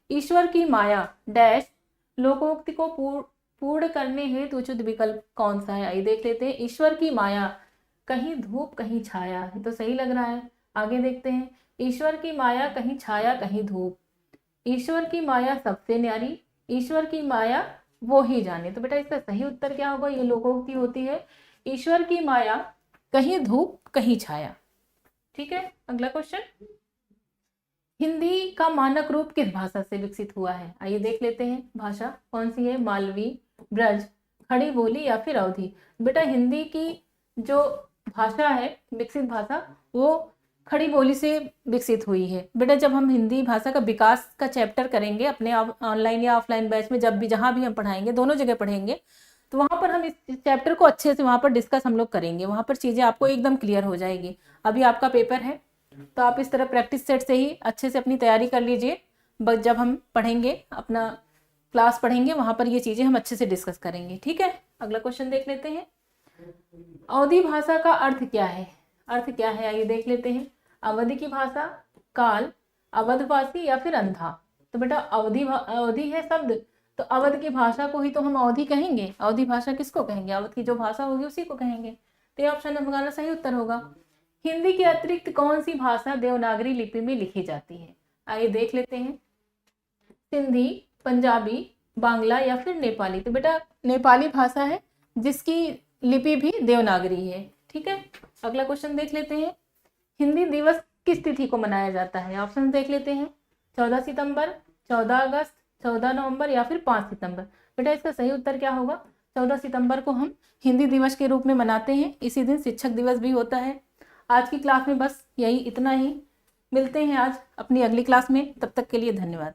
ईश्वर की माया डैश लोकोक्ति को पूर्ण करने हेतु उचित विकल्प कौन सा है। आइए देख लेते हैं। ईश्वर की माया, कहीं धूप कहीं छाया, ये तो सही लग रहा है। आगे देखते हैं। ईश्वर की माया कहीं छाया कहीं धूप, ईश्वर की माया सबसे न्यारी, ईश्वर की माया वो ही जाने। तो बेटा इसका सही उत्तर क्या होगा, ये लोकोक्ति होती है। ईश्वर की माया कहीं धूप कहीं छाया, ठीक है। अगला क्वेश्चन, हिंदी का मानक रूप किस भाषा से विकसित हुआ है। आइए देख लेते हैं। भाषा कौन सी है, मालवी, ब्रज, खड़ी बोली या फिर अवधी। बेटा हिंदी की जो भाषा है, विकसित भाषा, वो खड़ी बोली से विकसित हुई है। बेटा जब हम हिंदी भाषा का विकास का चैप्टर करेंगे अपने ऑनलाइन या ऑफलाइन बैच में, जब भी जहाँ भी हम पढ़ाएंगे, दोनों जगह पढ़ेंगे, तो वहाँ पर हम इस चैप्टर को अच्छे से वहाँ पर डिस्कस हम लोग करेंगे। वहाँ पर चीज़ें आपको एकदम क्लियर हो जाएगी। अभी आपका पेपर है तो आप इस तरह प्रैक्टिस सेट से ही अच्छे से अपनी तैयारी कर लीजिए। जब हम पढ़ेंगे, अपना क्लास पढ़ेंगे, वहाँ पर ये चीज़ें हम अच्छे से डिस्कस करेंगे, ठीक है। अगला क्वेश्चन देख लेते हैं। अवधी भाषा का अर्थ क्या है, अर्थ क्या है, आइए देख लेते हैं। अवधि की भाषा, काल, अवधवासी या फिर अंधा। तो बेटा अवधि है शब्द, तो अवध की भाषा को ही तो हम अवधि कहेंगे। अवधि भाषा किसको कहेंगे, अवध की जो भाषा होगी उसी को कहेंगे। तो ये ऑप्शन हमारा सही उत्तर होगा। हिंदी के अतिरिक्त कौन सी भाषा देवनागरी लिपि में लिखी जाती है। आइए देख लेते हैं। सिंधी, पंजाबी, बांग्ला या फिर नेपाली। तो बेटा नेपाली भाषा है जिसकी लिपि भी देवनागरी है, ठीक है। अगला क्वेश्चन देख लेते हैं। हिंदी दिवस किस तिथि को मनाया जाता है। ऑप्शन देख लेते हैं। 14 सितंबर, 14 अगस्त, 14 नवंबर या फिर 5 सितंबर। बेटा इसका सही उत्तर क्या होगा, 14 सितंबर को हम हिंदी दिवस के रूप में मनाते हैं। इसी दिन शिक्षक दिवस भी होता है। आज की क्लास में बस यही इतना ही। मिलते हैं आज अपनी अगली क्लास में, तब तक के लिए धन्यवाद।